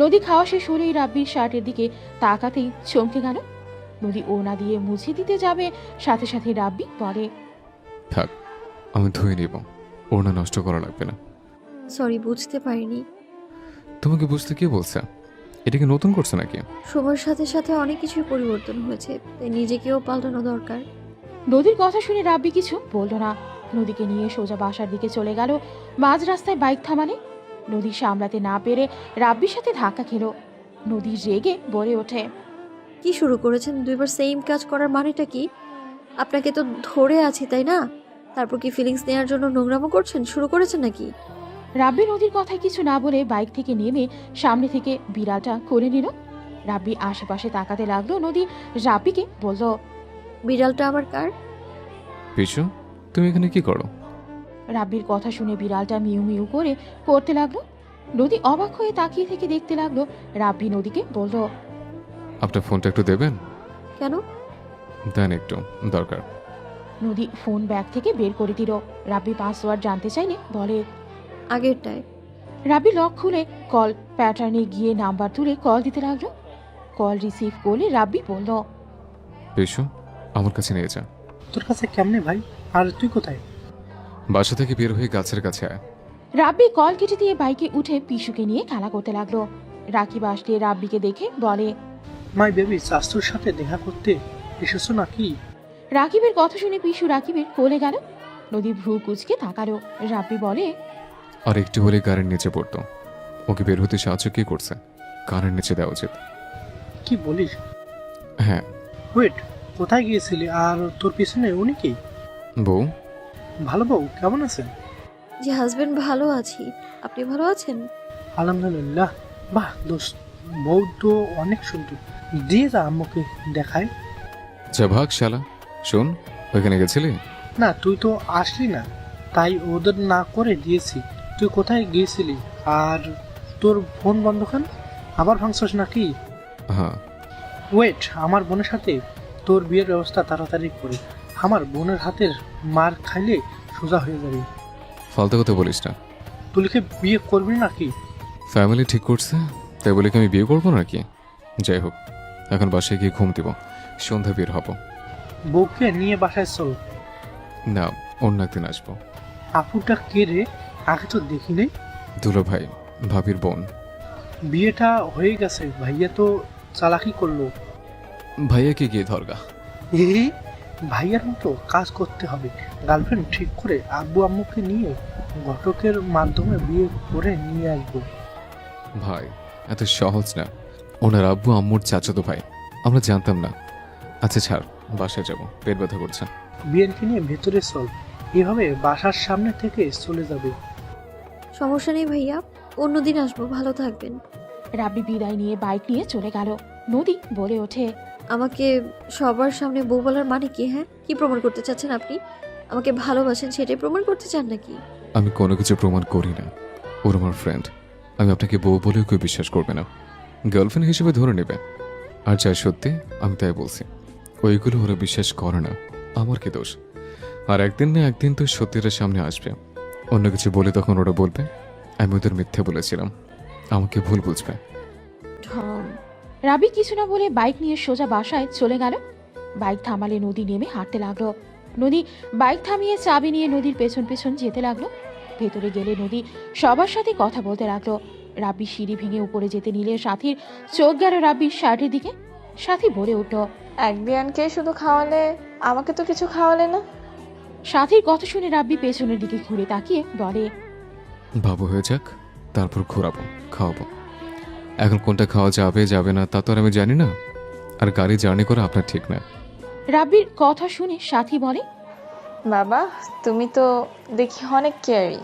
নদী খাওয়া শেষ হলেই রাব্বির শার্টের দিকে তাকাতেই চমকে গেল। নদী ওনা দিয়ে মুছে দিতে যাবে, সাথে সাথে রাব্বি বলে, থাক, আমি ধুয়ে নিব, ওড়না নষ্ট করা লাগবে না। সরি, বুঝতে পারিনি। তোমাকে বুঝতে কে বলছে? এটা কি নতুন করছে নাকি? সময়ের সাথে সাথে অনেক কিছুই পরিবর্তন হয়েছে, তাই নিজেকেও পাল্টানো দরকার। নদীর কথা শুনে রাব্বি কিছু বলল না। নদীকে নিয়ে সোজা বাসার দিকে চলে গেল। মাঝ রাস্তায় বাইক থামালে। নদী সামলাতে না পেরে রাব্বির সাথে ধাক্কা খেলো। নদী রেগে বলে ওঠে, কি শুরু করেছেন? দুইবার সেম কাজ করার মানেটা কি? আপনাকে তো ধরে আছি, তাই না? তারপর কি ফিলিংস নেওয়ার জন্য নোংরামো করছেন? শুরু করেছেন নাকি? রাব্বি নদীর কথায় কিছু না বলে বাইক থেকে নেমে সামনে থেকে বিড়ালটা করে নিল। রাব্বি আশেপাশে তাকাতে লাগলো। নদী রাব্বিকে বলল, বিড়ালটা আবার কার? পিছু, তুমি এখানে কি করো? রাব্বির কথা শুনে বিড়ালটা মিউ মিউ করে করতে লাগলো। নদী অবাক হয়ে তাকিয়ে থেকে দেখতে লাগলো। রাব্বি নদীকে বলল, আপনার ফোনটা একটু দেবেন? কেন? দেন, একটু দরকার। নদী ফোন ব্যাগ থেকে বের করে দিল। রাব্বি পাসওয়ার্ড জানতে চাইলে বলে, আগেরটায়। রাব্বি লক খুলে কল প্যাটার্নে গিয়ে নাম্বার তুলে কল দিতে লাগলো। কল রিসিভ করলে রাব্বি বলল, পিছু, আমার কাছে নিয়ে যা। তোর কাছে কেমনে ভাই? আর তুই কোথায়? বাসা থেকে বের হয়ে গাছের কাছে আয়। রাব্বি কল কেটে দিয়ে বাইকে উঠে পিসুকে নিয়ে খেলা করতে লাগলো। রাকিব আসলে রাব্বিকে দেখে বলে, মাই বেবি, শাস্ত্রর সাথে দেখা করতে এসেছো নাকি? রাকিবের কথা শুনে পিসু রাকিবের কোলে গেল। নদী ভ্রু কুচকে তাকালো। রাব্বি বলে, আর একটু হলে কারের নিচে পড়তো। ওকে বের হতে সাহায্য কে করছে? কারের নিচে দেওয়া উচিত। কি বলিস? হ্যাঁ। ওয়েট, কোথায় গিয়েছিলি? আর তোর পিছনে উনি কি? বউ। ভালো বউ, কেমন আছেন? যে হাজবেন্ড, ভালো আছি। আপনি ভালো আছেন? আলহামদুলিল্লাহ। বাহ দোস্ত, বউ তো অনেক সুন্দর। দিয়ে যা আম্মুকে দেখায়। যা ভাগ শালা। শোন, ওইখানে গেছিলি? না, তুই তো আসলি না, তাই ওদের না করে দিয়েছি। তুই কোথায় গিয়েছিলি? আর তোর ফোন বন্ধ কেন? আবার ভাঙছস নাকি? হ্যাঁ। ওয়েট, আমার বোনের সাথে তোর বিয়ের ব্যবস্থা তাড়াতাড়ি করে। আমার বোনের হাতের মার খাইলে সোজা হয়ে যাবে। ফালতু কথা বলিস না। তুলিকে বিয়ে করবি নাকি? ফ্যামিলি ঠিক করছে, তাই বলে কি আমি বিয়ে করবো নাকি? যাই হোক, এখন বাসায় গিয়ে ঘুম দিব, সন্ধ্যা বের হব। বউকে নিয়ে বাসায় চল। না, অন্য একদিন আসবো। আপুটা কে রে? আগে তো দেখি নেই। দুলো ভাই, ভাবির বোন। বিয়েটা হয়ে গেছে, ভাইয়া তো চালাকি করলো। ভাইয়াকে গিয়ে ধরগা। এই ভাইয়ার মতো কাজ করতে হবে। গার্লফ্রেন্ড ঠিক করে আব্বু আম্মুকে নিয়ে ঘটকের মাধ্যমে বিয়ে করে নিয়ে আসবো। ভাই, এত সহজ না। ওনার আব্বু আম্মুর চাচাতো ভাই, আমরা জানতাম না। আচ্ছা ছাড়, বাসায় যাব, পেট ব্যথা করছে। বিয়েকে নিয়ে ভেতরে চল, এভাবে বাসার সামনে থেকে চলে যাবে। সমস্যা নেই ভাইয়া, অন্যদিন আসবো। ভালো থাকবেন। রাব্বি বিদায় নিয়ে বাইক নিয়ে চলে গেল। নদী বলে ওঠে, আমাকে সবার সামনে বউ বলার মানে কি? হ্যাঁ, কি প্রমাণ করতে চাচ্ছেন আপনি? আমাকে ভালোবাসেন সেটাই প্রমাণ করতে চান নাকি? আমি কোনো কিছু প্রমাণ করি না। ওর আমার ফ্রেন্ড। আমি আপনাকে বউ বলেও কেউ বিশ্বাস করবে না, গার্লফ্রেন্ড হিসেবে ধরে নেবে। আর যা সত্যি আমি তাই বলছি, ওইগুলো ওরা বিশ্বাস করে না। আমার কি দোষ? আর একদিন না একদিন তো সত্যিটা সামনে আসবে। অন্য কিছু বলে তখন ওরা বলবে আমি ওদের মিথ্যে বলেছিলাম, আমাকে ভুল বুঝবে। ঢং। রাবি কিছু না বলে বাইক নিয়ে সোজা বাসায় চলে গেল। বাইক থামালে নদী নেমে হাঁটতে লাগলো। নদী বাইক থামিয়ে চাবি নিয়ে নদীর পেছন পেছন যেতে লাগলো। ভেতরে গেলে নদী সবার সাথে কথা বলতে লাগলো। রাব্বি সিঁড়ি ভেঙে উপরে যেতে নিলে সাথীর চোখ গেল রাব্বির শার্টের দিকে। সাথী বলে উঠল, এক বিয়ানকে শুধু খাওয়ালে, আমাকে তো কিছু খাওয়ালে না। সাথীর কথা শুনে রাব্বি পেছনের দিকে ঘুরে তাকিয়ে বলে, বাবু হয়ে যাক, তারপর ঘোরাবো, খাওয়াবো। এখন কোনটা খাওয়া যাবে যাবে না তা তো আর আমি জানি না, আর গাড়ি জার্নি করা আপনার ঠিক না। রাব্বির কথা শুনে সাথী বলে, বাবা তুমি তো দেখি অনেক কেয়ারিং,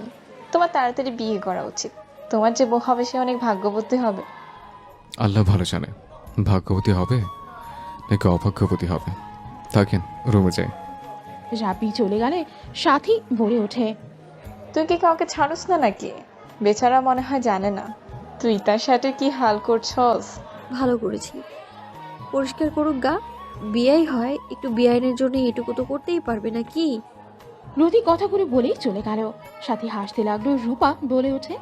তোমার তাড়াতাড়ি বিয়ে করা উচিত। তোমার যে বউ হবে সে অনেক ভাগ্যবতী হবে। আল্লাহ ভালো জানে ভাগ্যবতী হবে নাকি অভাগ্যবতী হবে। থাকেন, রুমে যাই। রাব্বি চলে গেলে সাথী বলে ওঠে, তুই কি কাউকে ছাড়স না নাকি? বেচারা মনে হয় জানে না তুই তার সাথে কি হাল করছস। ভালো করেছি। পরিষ্কার করুক গা, বিয়াই হয়, একটু বিয়াইনের জন্য এটুকু তো করতেই পারবে না কি? নদী কথাগুলো বলেই চলে গেল। সাথী হাসতে লাগলো। রূপা বলে ওঠে,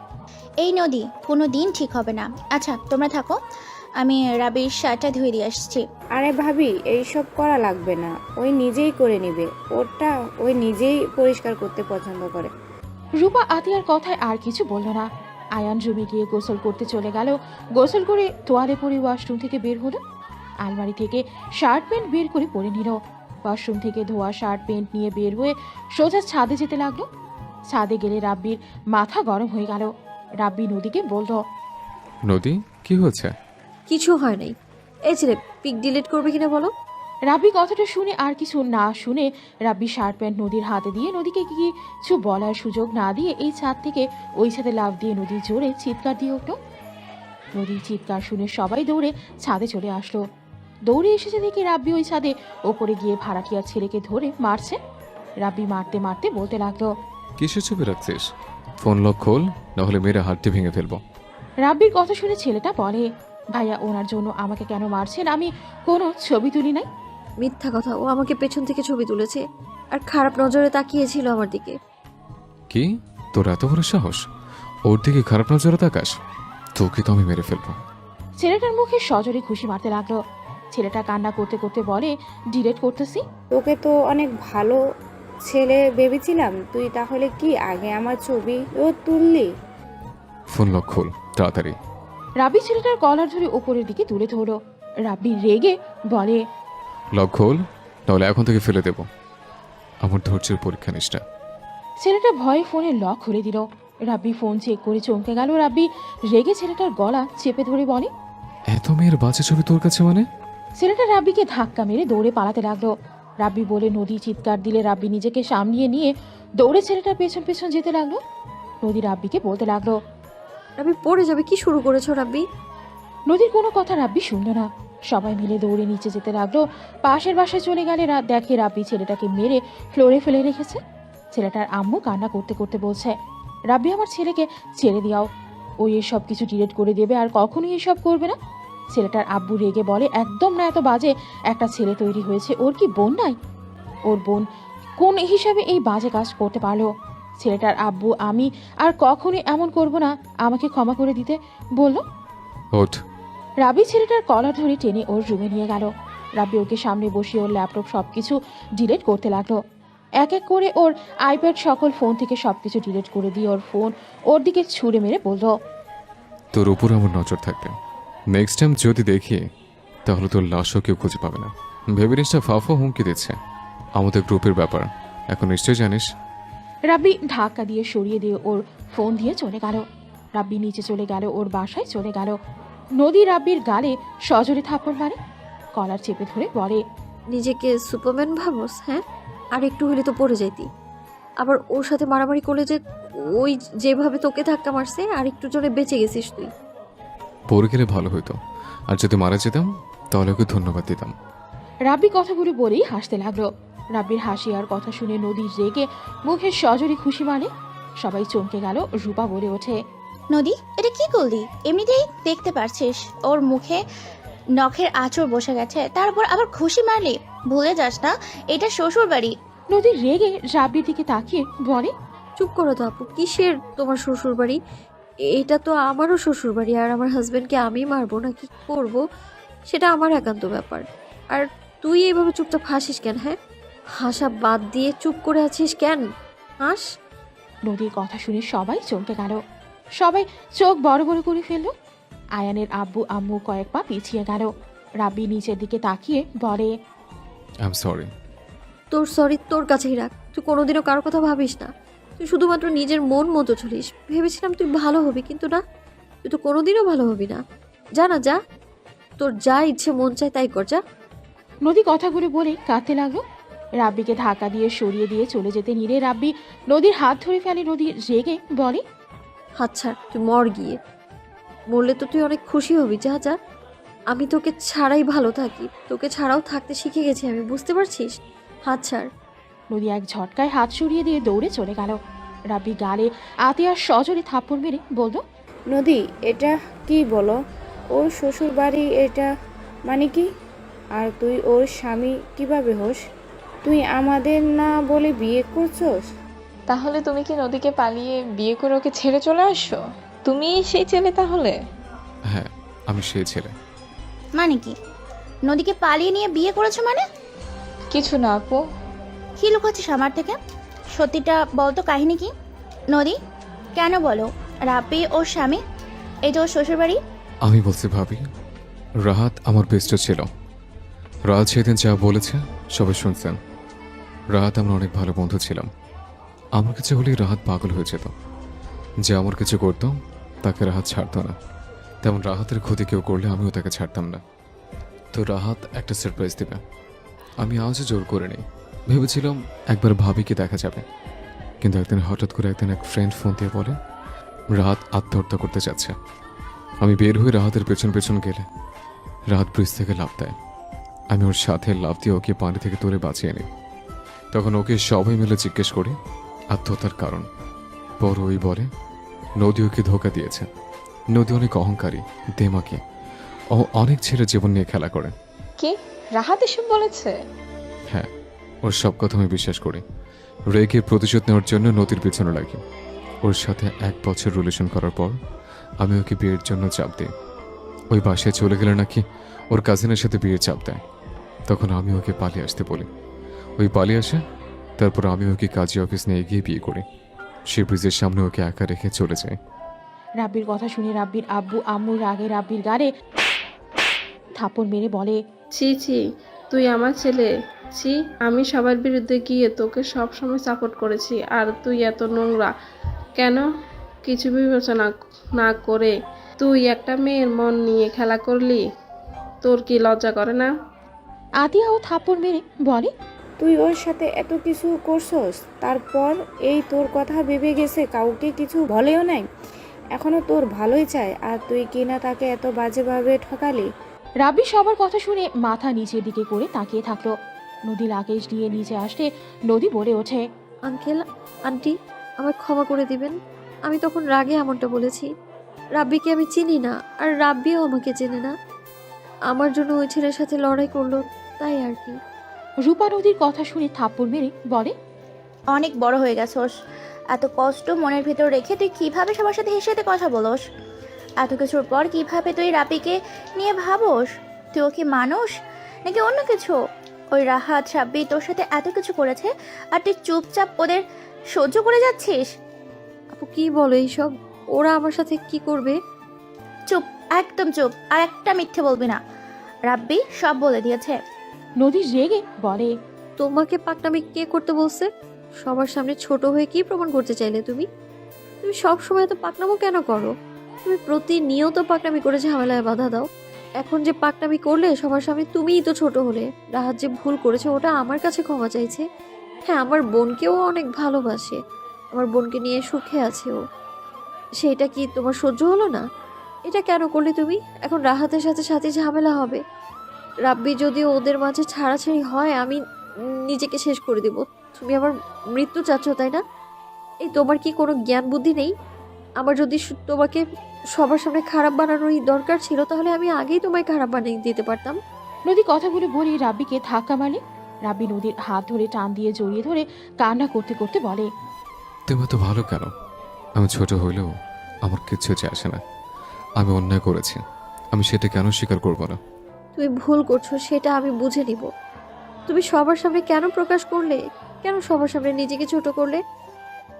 এই নদী কোনো দিন ঠিক হবে না। আচ্ছা তোমরা থাকো, আমি রাবির শার্টটা ধুয়ে দিয়ে আসছি। আরে ভাবি, এইসব করা লাগবে না, ওই নিজেই করে নিবে। ওটা ওই নিজেই পরিষ্কার করতে পছন্দ করে। রূপা আতিয়ার কথায় আর কিছু বলল না। আয়ান রুমে গিয়ে গোসল করতে চলে গেল। গোসল করে তোয়ালে পরে ওয়াশরুম থেকে বের হলো। আলমারি থেকে শার্ট প্যান্ট বের করে পরে নিল। ওয়াশরুম থেকে ধোয়া শার্ট প্যান্ট নিয়ে বের হয়ে সোজা ছাদে যেতে লাগলো। ছাদে গেলে রাব্বির মাথা গরম হয়ে গেল। রাব্বি নদীকে বলল, নদী, কি হয়েছে? কিছু হয় নাই। এই ছেলে পিক ডিলিট করবে কিনা বলো? রাব্বি কথাটা শুনে আর কিছু না শুনে রাব্বি শার্ট প্যান্ট নদীর হাতে দিয়ে নদীকে কিছু বলার সুযোগ না দিয়ে এই ছাদ থেকে ওই ছাদে লাফ দিয়ে নদীর জোরে চিৎকার দিয়ে উঠল। নদীর চিৎকার শুনে সবাই দৌড়ে ছাদে চলে আসলো। দৌড়ে এসেছে দেখে রাব্বি ওই ছাদে ওপরে গিয়ে ভাড়াটিয়ার ছেলেকে ধরে মারছে। রাব্বি মারতে মারতে বলতে লাগলো, কিসের ছবি রাখছিস? ফোন লক খোল, নাহলে মেয়েরা হাতটি ভেঙে ফেলবো। রাব্বির কথা শুনে ছেলেটা বলে, ভাইয়া ওনার জন্য আমাকে কেন মারছেন? আমি কোনো ছবি তুলি নাই। মিথ্যা কথা, ও আমাকে পেছন থেকে ছবি তুলেছে আর খারাপ নজরে তাকিয়েছিল আমার দিকে। কি, তোর এত বড় সাহস? ওর দিকে খারাপ নজরে তাকাস? তোকে তো আমি মেরে ফেলবো। ছেলেটার মুখে সজোরে খুশি মারতে লাগলো। ছেলেটা কান্না করতে করতে বলে, ডিলেট করতেছি। তোকে তো অনেক ভালো ছেলে ভেবেছিলাম, তুই তাহলে কি আগে আমার ছবি ও তুললি? ফোন লক খোল তাড়াতাড়ি। রাব্বি ছেলেটার কলার ধরে উপরের দিকে তুলে ধরলো। রাব্বি রেগে বলে, লক খোল, তাহলে এখন থেকে ফেলে দেব। আমার ধৈর্যের পরীক্ষা নিষ্ঠা। ছেলেটা ভয়ে ফোনের লক খুলে দিল। রাব্বি ফোন চেক করে চমকে গেল। রাব্বি রেগে ছেলেটার গলা চেপে ধরে বলে, এত মেয়ের বাজে ছবি তোর কাছে মানে? ছেলেটা রাব্বিকে ধাক্কা মেরে দৌড়ে পালাতে লাগলো। রাব্বি বলে নদী চিৎকার দিলে রাব্বি নিজেকে সামলিয়ে নিয়ে দৌড়ে ছেলেটার পেছন পেছন যেতে লাগলো। নদী রাব্বিকে বলতে লাগলো, রাব্বি পড়ে যাবে, কি শুরু করেছো রাব্বি? নদীর কোনো কথা রাব্বি শুনল না। সবাই মিলে দৌড়ে নিচে যেতে লাগলো। পাশের বাসায় চলে গেলে দেখে রাব্বি ছেলেটাকে মেরে ফ্লোরে ফেলে রেখেছে। ছেলেটার আম্মু কান্না করতে করতে বলছে, রাব্বি আমার ছেলেকে ছেড়ে দিয়াও, ওই এসব কিছু ডিলিট করে দেবে আর কখনোই এসব করবে না। ছেলেটার আব্বু রেগে বলে, একদম না, এত বাজে একটা ছেলে তৈরি হয়েছে, ওর কি বোন নাই? ওর বোন কোন হিসাবে এই বাজে কাজ করতে পারলো? ছেলেটার আব্বু, আমি আর কখনোই এমন করব না, আমাকে ক্ষমা করে দিতে বলল। ওঠ। রাব্বি ছেলেটার কলার ধরে টেনে ওর রুমে নিয়ে গেল। রাব্বি ওকে সামনে বসিয়ে ওর ল্যাপটপ সবকিছু ডিলিট করতে লাগলো। এক এক করে ওর আইপ্যাড সকল ফোন থেকে সবকিছু ডিলিট করে দিয়ে ওর ফোন ওর দিকে ছুঁড়ে মেরে বলল, তোর উপর আমার নজর থাকবে। নেক্সট টাইম যদি দেখি তাহলে তোর লাশও কেউ খুঁজে পাবে না। ভেবে নিসটা ফাফা হুমকি দিচ্ছে। আমাদের গ্রুপের ব্যাপার এখন নিশ্চয় জানিস। রাব্বি ধাক্কা দিয়ে সরিয়ে দিয়ে ওর ফোন দিয়ে চলে গেল। রাব্বি নিচে চলে গেল, ওর বাসায় চলে গেল। নদী রাব্বির গালে সজোরে থাপ্পড় মারে, কলার চেপে ধরে বলে, নিজেকে সুপারম্যান ভাবস? হ্যাঁ, আর একটু হলে তো পড়ে যাইতি। আবার ওর সাথে মারামারি করলে যে ওই যেভাবে তোকে ধাক্কা মারছে আর একটু জোরে বেঁচে গেছিস তুই। পড়ে গেলে ভালো হইতো, আর যদি মারা যেতাম তাহলে ওকে ধন্যবাদ দিতাম। রাব্বি কথাগুলো বলেই হাসতে লাগলো। রাব্বির হাসি আর কথা শুনে নদীর রেগে মুখে সজোরে খুশি মানে। সবাই চমকে গেল। রূপা বলে ওঠে, নদী এটা কি করলি? এমনিতেই দেখতে পারছিস ওর মুখে নখের আঁচড় বসে গেছে, তারপর আবার খুশি মারলি। ভুলে যাস না এটা শ্বশুর বাড়ি। নদী রেগে রাব্বির দিকে তাকিয়ে বলে, চুপ করো তো আপু, কিসের তোমার শ্বশুর বাড়ি? এটা তো আমারও শ্বশুর বাড়ি, আর আমার হাজবেন্ডকে আমি মারবো না কি করব সেটা আমার একান্ত ব্যাপার। আর তুই এইভাবে চুপচাপ হাসিস কেন? হ্যাঁ, হাসা বাদ দিয়ে চুপ করে আছিস কেন? হাস। নদীর কথা শুনে সবাই চমকে গেল। সবাই চোখ বড় বড় করে ফেলল। আয়ানের আব্বু আম্মু কয়েক পা পিছিয়ে গেল। রাব্বি নিচের দিকে তাকিয়ে বলে, আই এম সরি। তোর সরি তোর কাছেই রাখ। তুই কোনোদিনও কারোর কথা ভাবিস না, তুই শুধুমাত্র নিজের মন মতো চলিস। ভেবেছিলাম তুই ভালো হবি, কিন্তু না, তুই তো কোনোদিনও ভালো হবি না। যা না যা, তোর যা ইচ্ছে মন চায় তাই কর, যা। নদী কথাগুলো বলে কাঁদতে লাগলো। রাব্বিকে ধাক্কা দিয়ে সরিয়ে দিয়ে চলে যেতে নিলে রাব্বি নদীর হাত ধরে ফেলে। নদী রেগে বলে, হাত ছাড়, তুই মর গিয়ে। মরলে তো তুই অনেক খুশি হবি, যা যা। আমি তোকে ছাড়াই ভালো থাকি, তোকে ছাড়াও থাকতে শিখে গেছি আমি, বুঝতে পারছিস? হাত ছাড়। নদী এক ঝটকায় হাত সরিয়ে দিয়ে দৌড়ে চলে গেল। রাব্বি গালে আতিয়ার সজোরে থাপ্পড় মেরে বলল, নদী, এটা কি বলো? ওর শ্বশুর বাড়ি এটা মানে কি? আর তুই ওর স্বামী কিভাবে হোস? তুই আমাদের না বলে বিয়ে করছস? তাহলে তুমি কি নদীকে পালিয়ে বিয়ে করে ওকে ছেড়ে চলে আসো? তুমি সেই ছেলে তাহলে? হ্যাঁ, আমি সেই ছেলে। মানে কি? নদীকে পালিয়ে নিয়ে বিয়ে করেছো মানে? কিছু না আপু। কি লুকাচ্ছিস আমার থেকে? সত্যিটা বলতো, কাহিনী কি? নদী, কেন বলো? রাব্বি ওর স্বামী, এটা ওর শ্বশুর বাড়ি। আমি বলছি ভাবি, রাহাত আমার বেস্ট ছিল। রাহাত সেদিন যা বলেছে সবাই শুনছেন। রাহাত আমরা অনেক ভালো বন্ধু ছিলাম। আমার কিছু হলেই রাহাত পাগল হয়ে যেত। যে আমার কিছু করতো তাকে রাহাত ছাড়তো না, তেমন রাহাতের ক্ষতি কেউ করলে আমিও তাকে ছাড়তাম না। তো রাহাত একটা সারপ্রাইজ দেবে, আমি আজও জোর করে নিই। ভেবেছিলাম একবার ভাবিকে দেখা যাবে, কিন্তু একদিন হঠাৎ করে এক ফ্রেন্ড ফোন দিয়ে বলে রাহাত আত্মহত্যা করতে যাচ্ছে। আমি বের হয়ে রাহাতের পেছন পেছন গেলে রাহাত ব্রিজ থেকে লাফ দেয়। আমি ওর সাথে লাফ দিয়ে ওকে পানি থেকে তুলে বাঁচিয়ে নিই। তখন ওকে সবাই মিলে জিজ্ঞেস করি আত্মহত্যার কারণ। পর ওই বলে নদী ওকে ধোকা দিয়েছে। নদী অনেক অহংকারী, দেমাকি, ও অনেক ছেলে জীবন নিয়ে খেলা করে। কি রাহাত এসব বলেছে? হ্যাঁ, ওর সব কথা আমি বিশ্বাস করি। রেগে প্রতিশোধ নেওয়ার জন্য নদীর পেছনে লাগি। ওর সাথে 1 বছর রিলেশন করার পর আমি ওকে বিয়ের জন্য চাপ দিই। ওই বাসায় চলে গেলে নাকি ওর কাজিনের সাথে বিয়ের চাপ দেয়। তখন আমি ওকে পালিয়ে আসতে বলি। ওই পালিয়ে আসে, তারপর আমি ওকে কাজী অফিস নিয়ে গিয়ে বিয়ে করি। সে ব্রিজের সামনে ওকে একা রেখে চলে যায়। রাব্বির কথা শুনে রাব্বির আব্বু আম্মুর রাগে রাব্বির গালে থাপ্পড় মেরে বলে, ছি ছি, তুই আমার ছেলে। ছি, আমি সবার বিরুদ্ধে গিয়ে তোকে সব সময় সাপোর্ট করেছি, আর তুই এত নোংরা কেন? কিছু বিবেচনা না করে তুই একটা মেয়ের মন নিয়ে খেলা করলি। তোর কি লজ্জা করে না? আতিয়াও থাপ্পড় মেরে বলে, তুই ওর সাথে এত কিছু করছস, তারপর এই তোর কথা ভেবে গেছে, কাউকে কিছু বলেও নাই, এখনো তোর ভালোই চায়, আর তুই কিনা তাকে এত বাজেভাবে ঠকালি। রাব্বি সবার কথা শুনে মাথা নিচের দিকে করে তাকিয়ে থাকলো। নদী লাগেজ দিয়ে নিচে আসতে নদী বলে ওঠে, আঙ্কেল, আন্টি, আমায় ক্ষমা করে দিবেন। আমি তখন রাগে এমনটা বলেছি। রাব্বিকে আমি চিনি না, আর রাব্বিও আমাকে চেনে না। আমার জন্য ওই ছেলের সাথে লড়াই করলো, তাই আর কি। রূপা নদীর কথা শুনে থাপ্পড় মেরে বলে, অনেক বড় হয়ে গেছোস। এত কষ্ট মনের ভিতর রেখে তুই কিভাবে সবার সাথে হেসে কথা বলোস? এত কিছুর পর কিভাবে তুই রাব্বিকে নিয়ে ভাবোস? তুই ও কি মানুষ নাকি অন্য কিছু? ওই রাহাত রাব্বি তোর সাথে এত কিছু করেছে, আর তুই চুপচাপ ওদের সহ্য করে যাচ্ছিস? আপু কি বলো এইসব? ওরা আমার সাথে কি করবে? চুপ, একদম চুপ, আর একটা মিথ্যে বলবি না। রাব্বি সব বলে দিয়েছে। নদী রেগে বলে, তোমাকে পাকনামি কে করতে বলছে? সবার সামনে ছোট হয়ে কি প্রমাণ করতে চাইলে তুমি? তুমি সব সময় তো পাকনামো কেন করো? তুমি প্রতিনিয়ত পাকনামি করে ঝামেলায় বাধা দাও। এখন যে পাকনামি করলে সবার সামনে, তুমিই তো ছোট হলে। রাহাত যে ভুল করেছে ওটা আমার কাছে ক্ষমা চাইছে। হ্যাঁ, আমার বোনকেও অনেক ভালোবাসে, আমার বোনকে নিয়ে সুখে আছে ও। সেইটা কি তোমার সহ্য হলো না? এটা কেন করলে তুমি? এখন রাহাতের সাথে সাথে ঝামেলা হবে। রাব্বি যদি ওদের মাঝে ছাড়াছাড়ি হয়, আমি নিজেকে শেষ করে দেব। তুমি আমার মৃত্যু চাচ্ছ, তাই না? এই তোমার কি কোনো জ্ঞান বুদ্ধি নেই? আমার যদি তোমাকে সবার সামনে খারাপ বানানোরই দরকার ছিল, তাহলে আমি আগেই তোমায় খারাপ বানিয়ে দিতে পারতাম। নদী কথাগুলো বলে রাব্বিকে ধাক্কা মারলে। রাব্বি নদীর হাত ধরে টান দিয়ে জড়িয়ে ধরে কান্না করতে করতে বলে, তুমি এত ভালো কেন? আমি ছোট হইলেও আমার কিচ্ছু যায় আসে না। আমি অন্যায় করেছি, আমি সেটা কেন স্বীকার করব না? তুমি ভুল করছো, সেটা আমি বুঝে নিব। তুমি সবার সামনে কেন প্রকাশ করলে? কেন সবার সামনে নিজেকে ছোট করলে?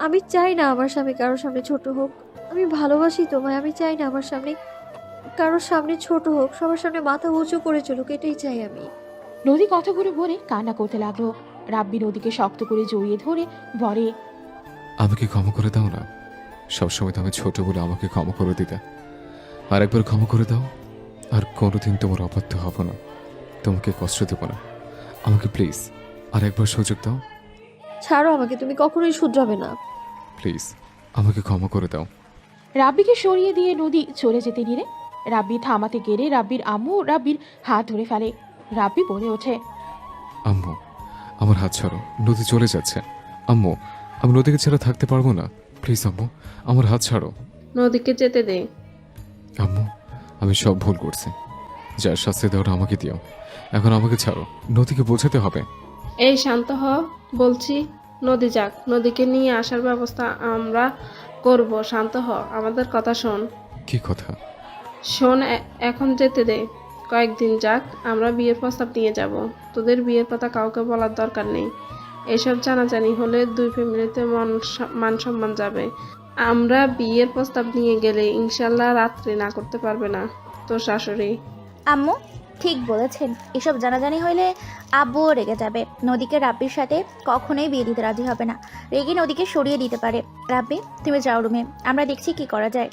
আমি চাই না আমার স্বামী কারোর সামনে ছোট হোক। আমি ভালোবাসি তোমায়, আমি চাই না আমার সামনে কারোর সামনে ছোট হোক, সবার সামনে মাথা উঁচু করে চলুক, এটাই চাই আমি। নদী কথাগুলো বলে কান্না করতে লাগলো। রাব্বি নদীকে শক্ত করে জড়িয়ে ধরে বলে, আমাকে ক্ষমা করে দাও না। সবসময় তো আমি ছোট বলে আমাকে ক্ষমা করে দিতে। আর একবার ক্ষমা করে দাও, আর কোনোদিন তোমার অবাধ্য হব না, তোমাকে কষ্ট দেব না। আমাকে প্লিজ আর একবার সুযোগ দাও। ছাড়ো আমাকে, তুমি কখনোই শুধরাবে না। প্লিজ আমাকে ক্ষমা করে দাও। রাব্বিকে সরিয়ে দিয়ে নদী চলে যেতে নিলে রাব্বি থামাতে গেলে রাব্বির আম্মু রাব্বির হাত ধরে ফেলে। রাব্বি বলে ওঠে, আম্মু আমার হাত ছাড়ো, নদী চলে যাচ্ছে। আম্মু আমি নদীকে ছাড়া থাকতে পারবো না, প্লিজ আম্মু আমার হাত ছাড়ো। নদীকে যেতে দে। আম্মু আমি সব ভুল করছি, যার শাস্তি দেওয়াটা আমাকে দিও। এখন আমাকে ছাড়ো, নদীকে বোঝাতে হবে। এই শান্ত হ বলছি, নদী যাক, নদীকে নিয়ে আসার ব্যবস্থা আমরা করব। শান্ত হ, আমাদের কথা শোন। কি কথা? শোন, এখন যেতে দে, কয়েকদিন যাক, আমরা বিয়ের প্রস্তাব নিয়ে যাব। তোদের বিয়ের কথা কাউকে বলার দরকার নেই। এসব জানাজানি হলে দুই ফ্যামিলিতে মান সম্মান যাবে। আমরা বিয়ের প্রস্তাব নিয়ে গেলে ইনশাল্লাহ রাত্রি না করতে পারবে না তোর শাশুড়ি। আম্মু ঠিক বলেছেন, এসব জানাজানি হইলে আব্বুও রেগে যাবে। নদীকে রাব্বির সাথে কখনোই বিয়ে দিতে রাজি হবে না। রেগে নদীকে সরিয়ে দিতে পারে। রাব্বি তুমি যাও রুমে, আমরা দেখছি কি করা যায়।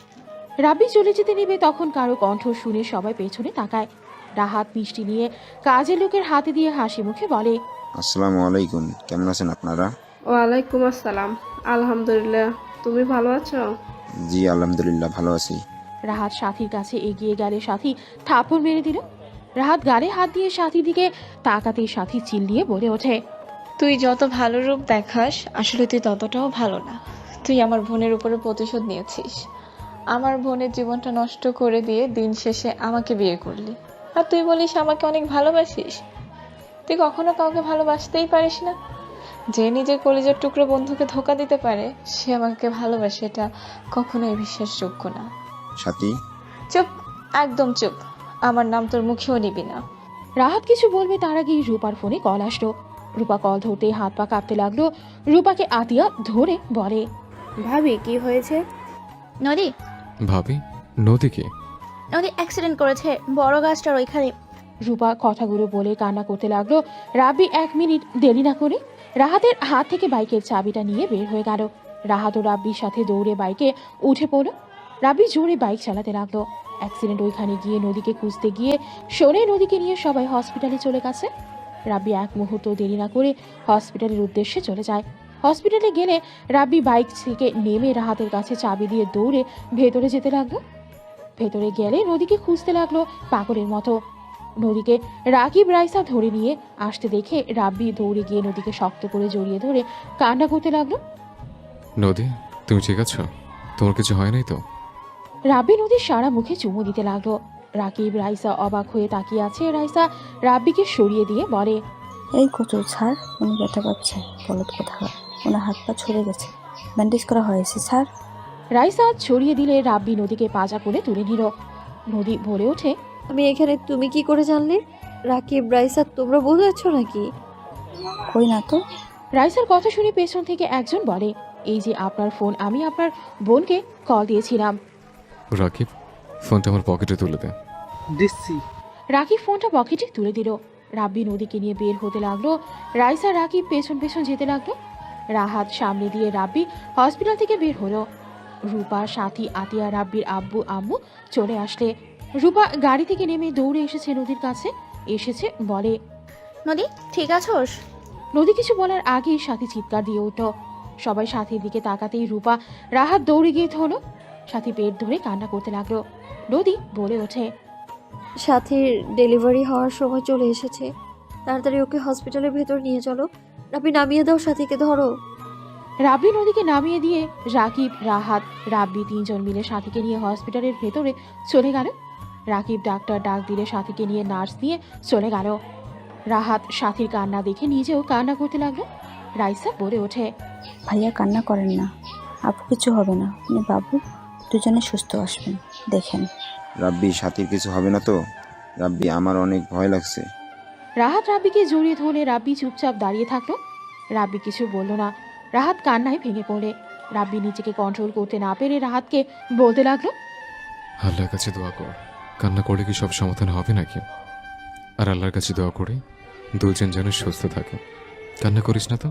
রাব্বি চলে যেতে নেবে তখন কারো কণ্ঠ শুনে সবাই পেছনে তাকায়। রাহাত মিষ্টি নিয়ে কাজের লোকের হাতে দিয়ে হাসি মুখে বলে, আসসালামু আলাইকুম, কেমন আছেন আপনারা? ওয়ালাইকুম আসসালাম। আলহামদুলিল্লাহ, তুমি ভালো আছো? জি আলহামদুলিল্লাহ ভালো আছি। রাহাত সাথীর কাছে এগিয়ে গেলে সাথী থাপ্পড় মেরে দিল। রাহাত গালে হাত দিয়ে সাথীর দিকে তাকাতেই সাথী চিল্লিয়ে বলে ওঠে, তুই যত ভালো রূপ দেখাস, আসলে তুই ততটাও ভালো না। তুই আমার বোনের উপরে প্রতিশোধ নিয়েছিস। আমার বোনের জীবনটা নষ্ট করে দিয়ে দিন শেষে আমাকে বিয়ে করলি। আর তুই বলিস আমাকে অনেক ভালোবাসিস। তুই কখনো কাউকে ভালোবাসতেই পারিস না। যে নিজের কলিজার টুকরো বন্ধুকে ধোকা দিতে পারে, সে আমাকে ভালোবাসে, এটা কখনোই বিশ্বাসযোগ্য না। সাথী চুপ, একদম চুপ। আমার নাম তোর মুখেও নিবি না। রাহাত কিছু বলবে তার আগেই রূপার ফোনে কল আসলো। রূপা কল ধরতে হাত পা কাঁপতে লাগলো। রূপাকে আতিয়া ধরে বলে, ভাবি কি হয়েছে? নদী ভাবি নদীকে? নদী অ্যাক্সিডেন্ট করেছে বড় গাছটার ওইখানে। রূপা কথাগুলো বলে কান্না করতে লাগলো। রাব্বি 1 মিনিট দেরি না করে রাহাতের হাত থেকে বাইকের চাবিটা নিয়ে বের হয়ে গেল। রাহাত ও রাব্বির সাথে দৌড়ে বাইকে উঠে পড়ল। রাব্বি জোরে বাইক চালাতে লাগলো। অ্যাক্সিডেন্ট ওইখানে গিয়ে নদীকে খুঁজতে গিয়ে শোনে নদীকে নিয়ে সবাই হসপিটালে চলে গেছে। রাব্বি 1 মুহূর্ত দেরি না করে হসপিটালের উদ্দেশ্যে চলে যায়। হসপিটালে গেলে রাব্বি বাইক থেকে নেমে রাহাতের কাছে চাবি দিয়ে দৌড়ে ভেতরে যেতে লাগলো। ভেতরে গেলে নদীকে খুঁজতে লাগলো পাগলের মতো। নদীকে রাকিব রাইসা ধরে নিয়ে আসতে দেখে রাব্বি দৌড়ে গিয়ে নদীকে শক্ত করে জড়িয়ে ধরে কান্না করতে লাগলো। নদী তুমি ঠিক আছো? তোমার কিছু হয় নাই তো? রাব্বি নদীর সারা মুখে চুমু দিতে লাগলো। রাকিব রাইসা অবাক হয়ে তাকিয়ে আছে। রাইসা রাব্বিকে সরিয়ে দিয়ে বলে, এই কচু ছাড়, উনি ব্যথা পাচ্ছে, বলদ কোথাকার। ওনার হাত পা ছড়ে গেছে, ব্যান্ডেজ করা হয়েছে স্যার। রাইসা ছড়িয়ে দিলে রাব্বি নদীকে পাজা করে তুলে নিল। নদী বলে ওঠে, আমি এখানে, তুমি কি করে জানলে? রাকিব, রাইসা, তোমরা বোঝাচ্ছ নাকি? কই না তো। রাইসার কথা শুনে পেছন থেকে একজন বলে, এই যে আপনার ফোন, আমি আপনার বোনকে কল দিয়েছিলাম। রাকিব ফোনটা আমার পকেটে তুলে দে। দিচ্ছি। রাকিব ফোনটা পকেটে তুলে দিল। রাব্বি নদীকে নিয়ে বের হতে লাগলো। রাইসা রাকিব পেছন পেছন যেতে লাগলো। রাহাত সামনে দিয়ে রাব্বি হসপিটাল থেকে বের হলো। রূপা, সাথী, আতিয়া, রাব্বির আব্বু আম্মু চলে আসলে রূপা গাড়ি থেকে নেমে দৌড়ে এসেছে নদীর কাছে। এসেছে বলে, নদী ঠিক আছোস? নদী কিছু বলার আগেই সাথী চিৎকার দিয়ে উঠল। সবাই সাথীর দিকে তাকাতেই রূপা রাহাত দৌড়ে গিয়ে ধরল। সাথী পেট ধরে কান্না করতে লাগলো। নদী বলে ওঠে, সাথীর ডেলিভারি হওয়ার সময় চলে এসেছে, তাড়াতাড়ি ওকে হসপিটালের ভেতর নিয়ে চলো। রাব্বি নামিয়ে দাও, সাথীকে ধরো। রাব্বি নদীকে নামিয়ে দিয়ে রাকিব, রাহাত, রাব্বি তিনজন মিলে সাথীকে নিয়ে হসপিটালের ভেতরে চলে গেল। রাকিব ডাক্তার ডাক দিলে সাথীকে নিয়ে নার্স নিয়ে চলে গেল। রাহাত সাথীর কান্না দেখে নিজেও কান্না করতে লাগলো। রাইসা বলে ওঠে, ভাইয়া কান্না করেন না, আপু কিছু হবে না, আপনি বাবু দুজনে সুস্থ আসবেন, দেখেন। রাব্বি, সাথীর কিছু হবে না তো? রাব্বি, আমার অনেক ভয় লাগছে। রাহাত রাব্বিকে জড়িয়ে ধরে রাব্বি চুপচাপ দাঁড়িয়ে থাকলো। রাব্বি কিছু বলল না। রাহাত কান্নায় ভেঙে পড়ে। রাব্বি নিজেকে কন্ট্রোল করতে না পেরে রাহাতকে বলতে লাগলো, আল্লাহর কাছে দোয়া কর, কান্না করলে কি সব সমাধান হবে নাকি? আর আল্লাহর কাছে দোয়া করি দুজন যেন সুস্থ থাকে। কান্না করিস না তো।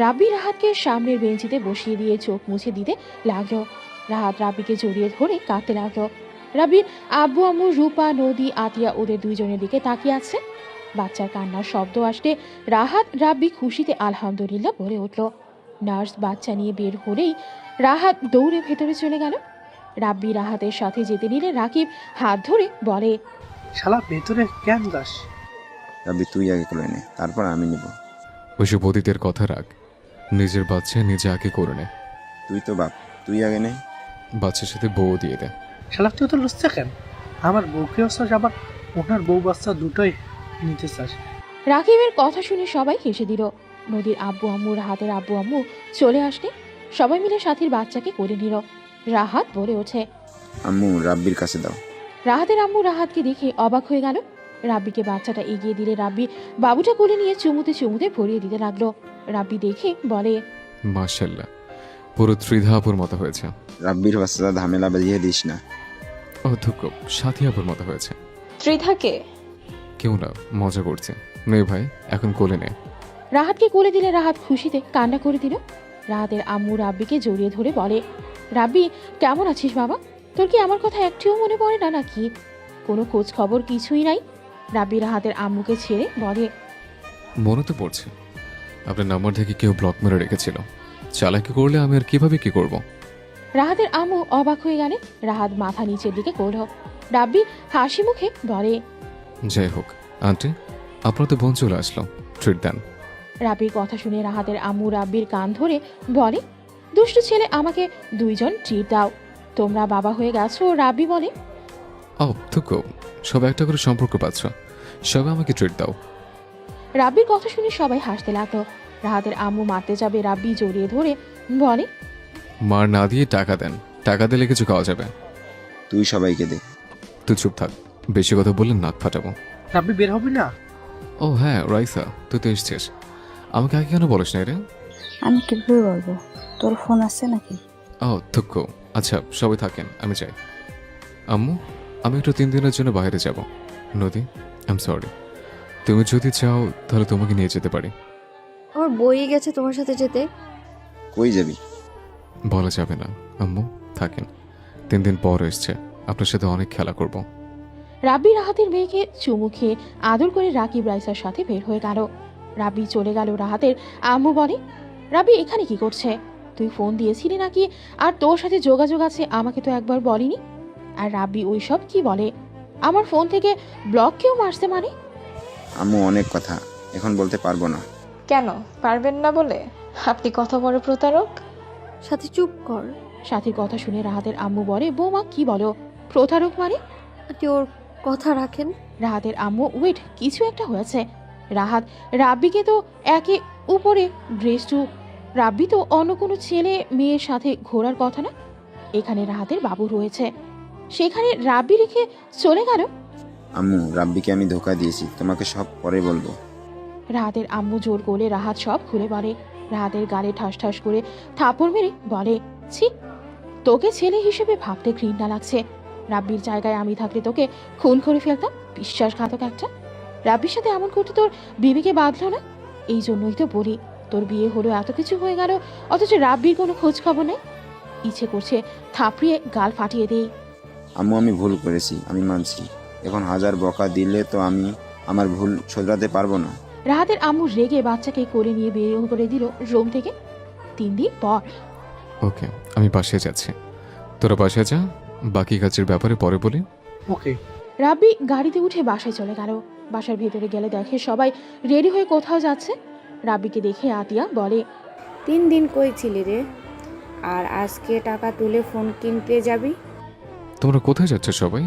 রাব্বি রাহাতকে সামনের বেঞ্চিতে বসিয়ে দিয়ে চোখ মুছে দিতে লাগলো। রাহাত রাব্বিকে জড়িয়ে ধরে কাঁদতে লাগলো। রাব্বির আব্বু আম্মু, রূপা, নদী, আতিয়া ওদের দুইজনের দিকে তাকিয়ে আছে। বাচ্চার কান্নার শব্দ আসতে রাহাত রাব্বি খুশিতে আলহামদুলিল্লাহ বলে উঠল। নার্স বাচ্চা নিয়ে বের হলেই রাহাত দৌড়ে ভেতরে চলে গেল। রাব্বি রাহাতের সাথে যেতে নিলে রাকিব হাত ধরে বলে, শালা ভেতরে কেন যাস? রাব্বি, তুই আগে করে নে, তারপর আমি নিব। ওইসব অতীতের কথা রাখ, নিজের বাচ্চা নিজে আগে করে নে। তুই তো বাপ, তুই আগে নে। বাচ্চার সাথে বউ দিয়ে দে। শালা তুই তো লুচ্ছা কেন? আমার বউকেও চাস, আবার ওনার বউ বাচ্চা দুটোই নিতে চাস? রাকিবের কথা শুনে সবাই হেসে দিল। নদীর আব্বু আম্মু, রাহাতের আব্বু আম্মু চলে আসলে সবাই মিলে সাথীর বাচ্চাকে কোলে নিল। রাহাত বলে ওঠে, আম্মু, রাব্বির কাছে দাও। রাহাতের আম্মু রাহাতকে দেখে অবাক হয়ে গেল। রাব্বিকে বাচ্চাটা এগিয়ে দিলে রাব্বি বাবুটা কোলে নিয়ে চুমুতে চুমুতে ভরিয়ে দিতে লাগলো। রাব্বি দেখে বলে, মাশাআল্লাহ, পুরো ত্রিধাপুর মতো হয়েছে। রাব্বির বাচ্চা ঝামেলা বাজিয়ে দিস না। অধ্যক্ষ সাথী আপুর মতো হয়েছে। ত্রিধাকে কেউ না, মজা করছে। নে ভাই, এখন কোলে নে। রাহাতকে কোলে দিলে রাহাত খুশিতে কান্না করে দিল। রাহাতের আম্মু রাব্বিকে জড়িয়ে ধরে বলে, রাব্বি কেমন আছিস বাবা? তোর কি আমার কথা একটিও মনে পড়ে না নাকি? কোনো খোঁজ খবর কিছুই নাই। রাব্বি রাহাতের আম্মুকে ছেড়ে বলে, মনে তো পড়ছে, আপনার নাম্বার থেকে কেউ ব্লক মেরে রেখেছিল। চালাকি করলে আমি আর কিভাবে কি করব? রাহাতের আম্মু অবাক হয়ে গেলে। রাহাত মাথা নিচের দিকে করল। রাব্বি হাসি মুখে বলে, যাই হোক আন্টি, আপনার তো বোন চলে আসলো, ট্রিট দেন। রাব্বির কথা শুনে রাহাতের আম্মু রাব্বির কান ধরে বলে, দুষ্টু ছেলে, আমাকে দুইজন ট্রিট দাও। তোমরা বাবা হয়ে গেছো। রাব্বি বলে, অধ্যক্ষ সব একটা করে সম্পর্ক পাচ্ছ, সবাই আমাকে ট্রিট দাও। রাব্বির কথা শুনে সবাই হাসতে লাগলো। রাহাতের আম্মু মারতে যাবে, রাব্বি জড়িয়ে ধরে বলে, মার না দিয়ে টাকা দেন, টাকা দিলে কিছু খাওয়া যাবে। তুই সবাইকে দে। তুই চুপ থাক, বেশি কথা বললে নাক ফাটাবো। রাব্বি বের হবি না? ও হ্যাঁ রাইসা, তুই তো এসছিস, আমাকে আগে কেন বলিস না রে? আমি কিভাবে বলবো, তোর ফোন আছে নাকি? ও দুঃখ, আচ্ছা সবাই থাকেন, আমি যাই। আম্মু, আমি একটু 3 দিনের জন্য বাইরে যাব। নদী, আই এম সরি, তুমি যদি চাও তাহলে তোমাকে নিয়ে যেতে পারি। আমার বই গেছে তোমার সাথে যেতে। কই যাবি? বলা যাবে না আম্মু, থাকেন। 3 দিন পর এসছে, আপনার সাথে অনেক খেলা করব। রাব্বি রাহাতের মেয়েকে চুমু খেয়ে আদর করে রাকিব রাইসার সাথে বের হয়ে গেল। রাব্বি চলে গেল। রাহাতের আম্মু বলে, রাব্বি এখানে কি করছে? তুই ফোন দিয়েছিলি নাকি? আর তোর সাথে যোগাযোগ আছে আমাকে তো একবার বলিনি। আর রাব্বি ওইসব কি বলে? আমার ফোন থেকে ব্লক কেউ মারছে মানে? আম্মু, অনেক কথা এখন বলতে পারবো না। কেন পারবেন না বলে? আপনি কত বড় প্রতারক। সাথে চুপ কর। সাথীর কথা শুনে রাহাতের আম্মু বলে, বৌমা কি বলো? প্রতারক মানে? আপনি ওর কথা রাখেন। রাহাতের আম্মু, ওয়েট, কিছু একটা হয়েছে। রাহাত রাব্বিকে তো একে উপরে ড্রেস টু, রাব্বি তো অন্য কোনো ছেলে মেয়ের সাথে ঘোরার কথা না। এখানে রাহাতের বাবু রয়েছে, সেখানে রাব্বি রেখে চলে গেল। আম্মু, রাব্বিকে আমি ধোকা দিয়েছি, তোমাকে সব পরে বলবো। রাহাতের আম্মু জোর করলে রাহাত সব খুলে বলে। রাহাতের গালে ঠাস ঠাস করে থাপড় মেরে বলে, ছি, তোকে ছেলে হিসেবে ভাবতে ঘৃণা লাগছে। রাব্বির জায়গায় আমি থাকলে তোকে খুন করে ফেলতাম, বিশ্বাসঘাতক একটা। রাব্বির সাথে এমন করতে তোর বিবিকে বাঁধলো না? এই জন্যই তো বলি, তোর বিয়ে হলো, এত কিছু হয়ে গেল, অথচ রাব্বির কোনো খোঁজ খবর নেই। ইচ্ছে করছে থাপড়িয়ে গাল ফাটিয়ে দেই। আম্মু, আমি ভুল করেছি, আমি মানছি। এখন 1000 বকা দিলে তো আমি আমার ভুল শোধরাতে পারবো না। রাহাতের আম্মু রেগে বাচ্চাকে কোলে নিয়ে বের করে দিল রুম থেকে। 3 দিন পর। ওকে, আমি বাসায় যাচ্ছি, তোরা বাসায় যা, বাকি কাজের ব্যাপারে পরে বলি। ওকে। রাব্বি গাড়িতে উঠে বাসায় চলে গেল। বাসার ভেতরে গেলে দেখে সবাই রেডি হয়ে কোথাও যাচ্ছে। রাব্বিকে দেখে আতিয়া বলে, 3 দিন কই ছিলি রে? আর আজকে টাকা তুলে ফোন কিনতে যাবি? তোমরা কোথায় যাচ্ছ সবাই?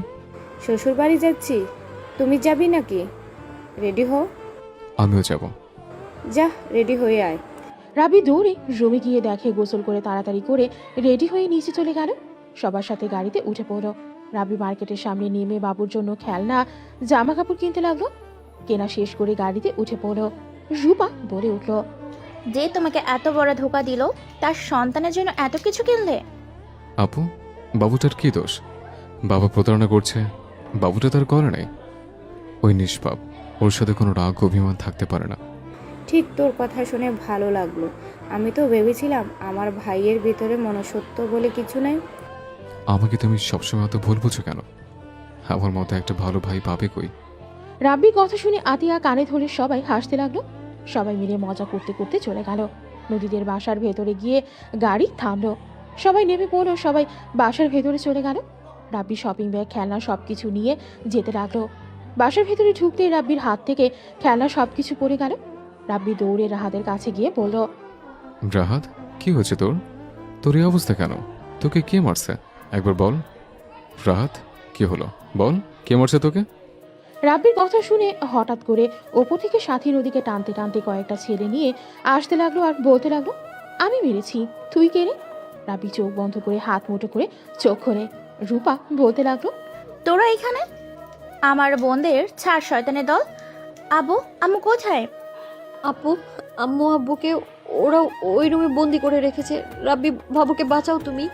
শ্বশুর বাড়ি যাচ্ছি। তুমি যাবি নাকি? রেডি হও। আমিও যাব। যা রেডি হয়ে আয়। রাবি দৌড়ে রুমে গিয়ে দেখে গোসল করে তাড়াতাড়ি করে রেডি হয়ে নিচে চলে গেল। সবার সাথে গাড়িতে উঠে পড়ল। রাবি মার্কেটের সামনে নেমে বাবুর জন্য খেলনা জামা কাপড় কিনতে লাগলো। কেনা শেষ করে গাড়িতে উঠে পড়ল। রূপা বলে উঠল, যে তোমাকে এত বড় ধোকা দিল, তার সন্তানের জন্য এত কিছু কিনলে? আপু, বাবুটার কি দোষ? বাবা প্রতারণা করছে, বাবুটা তার করে নাই। ওই নিষ্পাপ, ওর সাথে কোনো রাগ অভিমান থাকতে পারে না। ঠিক তোর কথা শুনে ভালো লাগলো। আমি তো ভেবেছিলাম আমার ভাইয়ের ভিতরে মনুষ্যত্ব বলে কিছু নেই। আমাকে তুমি সবসময় এত ভুল বুঝো কেন? আমার মতো একটা ভালো ভাই পাবে কই? রাব্বির কথা শুনে আতিয়া কানে ধরে সবাই হাসতে লাগলো। সবাই মিলে মজা করতে করতে চলে গেল। নদীদের বাসার ভেতরে গিয়ে গাড়ি থামলো। সবাই নেমে পড়লো। সবাই বাসার ভেতরে চলে গেল। রাব্বি শপিং ব্যাগ খেলনা সবকিছু নিয়ে যেতে লাগলো। বাসার ভেতরে ঢুকতেই রাব্বির হাত থেকে খেলনা সবকিছু পড়ে গেল। রাব্বি দৌড়ে রাহাতের কাছে গিয়ে বলল, রাহাত, কি হয়েছে তোর? তোর এই অবস্থা কেন? তোকে কে মারছে? একবার বল। রাহাত, কি হলো? বল, কে মারছে তোকে? রাব্বির কথা শুনে হঠাৎ করে ওপর থেকে সাথী নদীকে টানতে টানতে কয়েকটা ছেলে নিয়ে আসতে লাগলো আর বলতে লাগলো, আমি মেরেছি, তুই কে রে? রাব্বি চোখ বন্ধ করে হাত মুঠো করে চোখ খোলে। রূপা বলতে লাগলো, তোরা এখানে? আমার বোনদের ছাড় শয়তানের দল। আব্বু আম্মু কোথায়? আপু, আম্মু আব্বুকে ওরা ওই রুমে বন্দি করে রেখেছে। রাব্বি, বাবুকে বাঁচাও তুমি।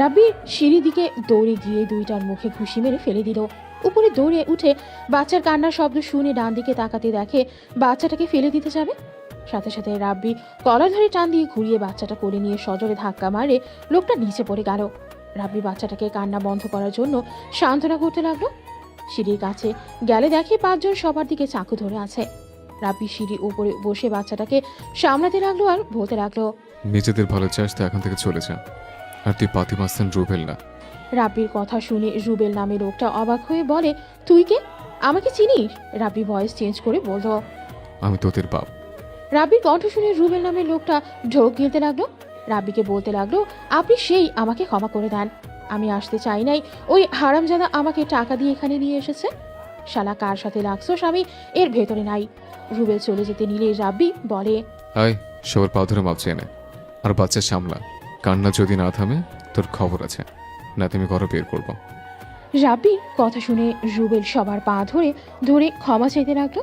রাব্বির সিঁড়ি দিকে দৌড়ে গিয়ে দুইটার মুখে ঘুষি মেরে ফেলে দিল। উপরে দৌড়ে উঠে বাচ্চার কান্নার শব্দ শুনে ডান দিকে তাকাতে দেখে বাচ্চাটাকে ফেলে দিতে যাবে। সাথে সাথে রাব্বি কলার ধরে টান দিয়ে ঘুরিয়ে বাচ্চাটা কোলে নিয়ে সজোরে ধাক্কা মারে লোকটা নিচে পড়ে গেল। রাব্বি বাচ্চাটাকে কান্না বন্ধ করার জন্য সান্ত্বনা করতে লাগলো। সিঁড়ির কাছে গেলে দেখে 5 জন সবার দিকে চাকু ধরে আছে। রাব্বি সিঁড়ি উপরে বসে বাচ্চাটাকে সামলাতে লাগলো আর বলতে লাগলো, নিজেদের ভালো চাস তো এখন থেকে চলে যা। আর তুই পাতি মাস্তান রুবেল না। রাব্বির কথা শুনে রুবেল নামে লোকটা অবাক হয়ে বলে, তুই কে? আমাকে চিনিস? রাব্বি ভয়েস চেঞ্জ করে বলল, আমি তোদের বাপ। রাব্বির কণ্ঠ শুনে রুবেল নামের লোকটা ঢোক গিলতে লাগলো। রাব্বিকে বলতে লাগলো, আপনি সেই আমাকে ক্ষমা করে দেন, আমি আসতে চাই নাই। ওই হারামজাদা আমাকে টাকা দিয়ে এখানে নিয়ে এসেছে। শালা কার সাথে লাগছোস আমি এর ভেতরে নাই। রুবেল চলে যেতে নিলে রাব্বি বলে, আয়, সবার পা ধরে মাপ চেয়ে নে। আর বাচ্চা সামলা, কান্না যদি না থামে তোর খবর আছে, না তুমি ঘরে বের করবো। রাব্বির কথা শুনে রুবেল সবার পা ধরে ধরে ক্ষমা চাইতে লাগলো।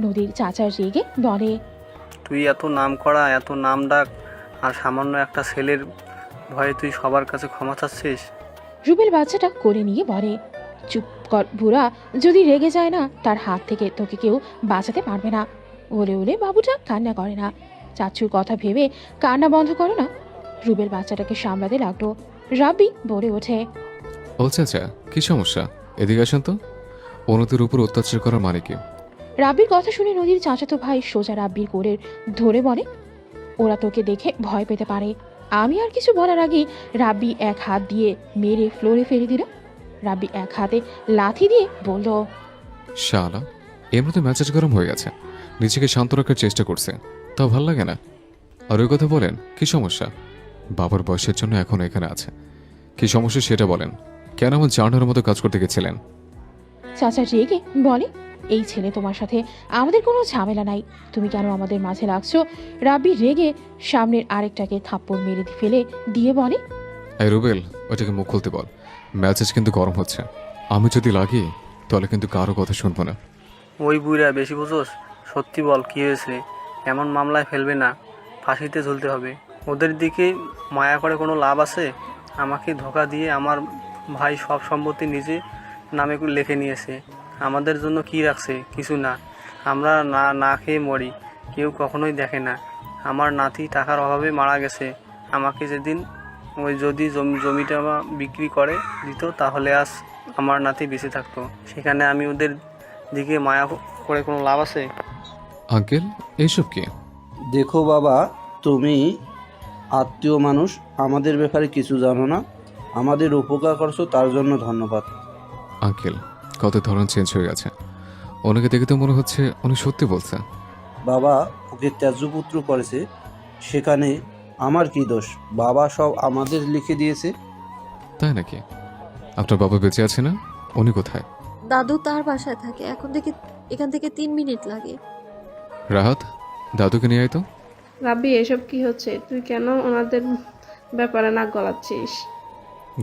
নদীর চাচার রেগে বলে, তুই এত নাম করা, এত নাম ডাক, আর সামান্য একটা ছেলের ভয়ে তুই সবার কাছে ক্ষমা চাচ্ছিস? রুবেল বাচ্চাটা কোলে নিয়ে বলে, চুপ কর বুড়া, যদি রেগে যায় না তার হাত থেকে তোকে কেউ বাঁচাতে পারবে না। ওলে ওলে বাবুটা কান্না করে না। চাচুর কথা ভেবে কান্না বন্ধ করো না। রুবেল বাচ্চাটাকে সামলাতে লাগলো। রাব্বি বলে ওঠে, ও চাচা, কি সমস্যা? এদিকে আসেন তো। অন্যদের উপর অত্যাচার করার মানে কি? রাব্বির কথা শুনে নদীর চাচাতো ভাই সোজা রাব্বির কোলে ধরে বলে, ওরা তোকে দেখে ভয় পেতে পারে। আমি আর কিছু বলার আগেই রাব্বি এক হাত দিয়ে মেরে ফ্লোরে ফেলে দিল। রাব্বি এক হাতে লাথি দিয়ে বলল, শালা, এমনিতে মেজাজ গরম হয়ে গেছে, নিজেকে শান্ত রাখার চেষ্টা করছে, তাও ভাল লাগে না। আর ওই কথা বলেন, কি সমস্যা? বাবার বয়সের জন্য এখন এখানে আছে, কি সমস্যা সেটা বলেন। কেন আমার জানার মতো কাজ করতে গেছিলেন? চাচা রেগে বলে, এই ছেলে তোমার সাথে আমাদের কোনো ঝামেলা নাই, তুমি কেন আমাদের মাঝে লাগছো? রাব্বি রেগে সামনের আরেকটাকে থাপ্পড় মেরে ফেলে দিয়ে বলে, এই রুবেল, ওটাকে মুখ খুলতে বল, মেজাজ কিন্তু গরম হচ্ছে। আমি যদি লাগি তাহলে কিন্তু কারো কথা শুনবো না। ওই বুইরা বেশি বুঝোস? সত্যি বল, কি হয়েছে? এমন মামলায় ফেলবে না, ফাঁসিতে ঝুলতে হবে। ওদের দিকে মায়া করে কোনো লাভ আছে? আমাকে ধোকা দিয়ে আমার ভাই সব সম্পত্তি নিজে নামে লিখে নিয়েছে। আমাদের জন্য কি রাখছে? কিছু না। আমরা না খেয়ে মরি, কেউ কখনোই দেখে না। আমার নাতি টাকার অভাবে মারা গেছে। আমাকে যেদিন যদি জমিটা বিক্রি করে দিত, তাহলে আজ আমার নাতি বেঁচে থাকতো। সেখানে আমি ওদের দিকে মায়া করে কোনো লাভ আছে? আঙ্কেল, এইসব কি? দেখো বাবা, তুমি আত্মীয় মানুষ, আমাদের ব্যাপারে কিছু জানো না। আমাদের উপকার করছো, তার জন্য ধন্যবাদ। আঙ্কেল, কত ধরন চেঞ্জ হয়ে গেছে। ওনাকে দেখে তো মনে হচ্ছে উনি সত্যি বলছে। বাবা, ওকে ত্যায্যপুত্র করেছে, সেখানে আমার কি দোষ? বাবা সব আমাদের লিখে দিয়েছে। তাই নাকি? আপনার বাবা বেঁচে আছে না? উনি কোথায়? দাদু তার বাসায় থাকে, এখান থেকে 3 মিনিট লাগে। রাহাত, দাদুকে নিয়ে আয় তো। রাব্বি, এসব কি হচ্ছে? তুই কেন ওনাদের ব্যাপারে নাক গলাচ্ছিস?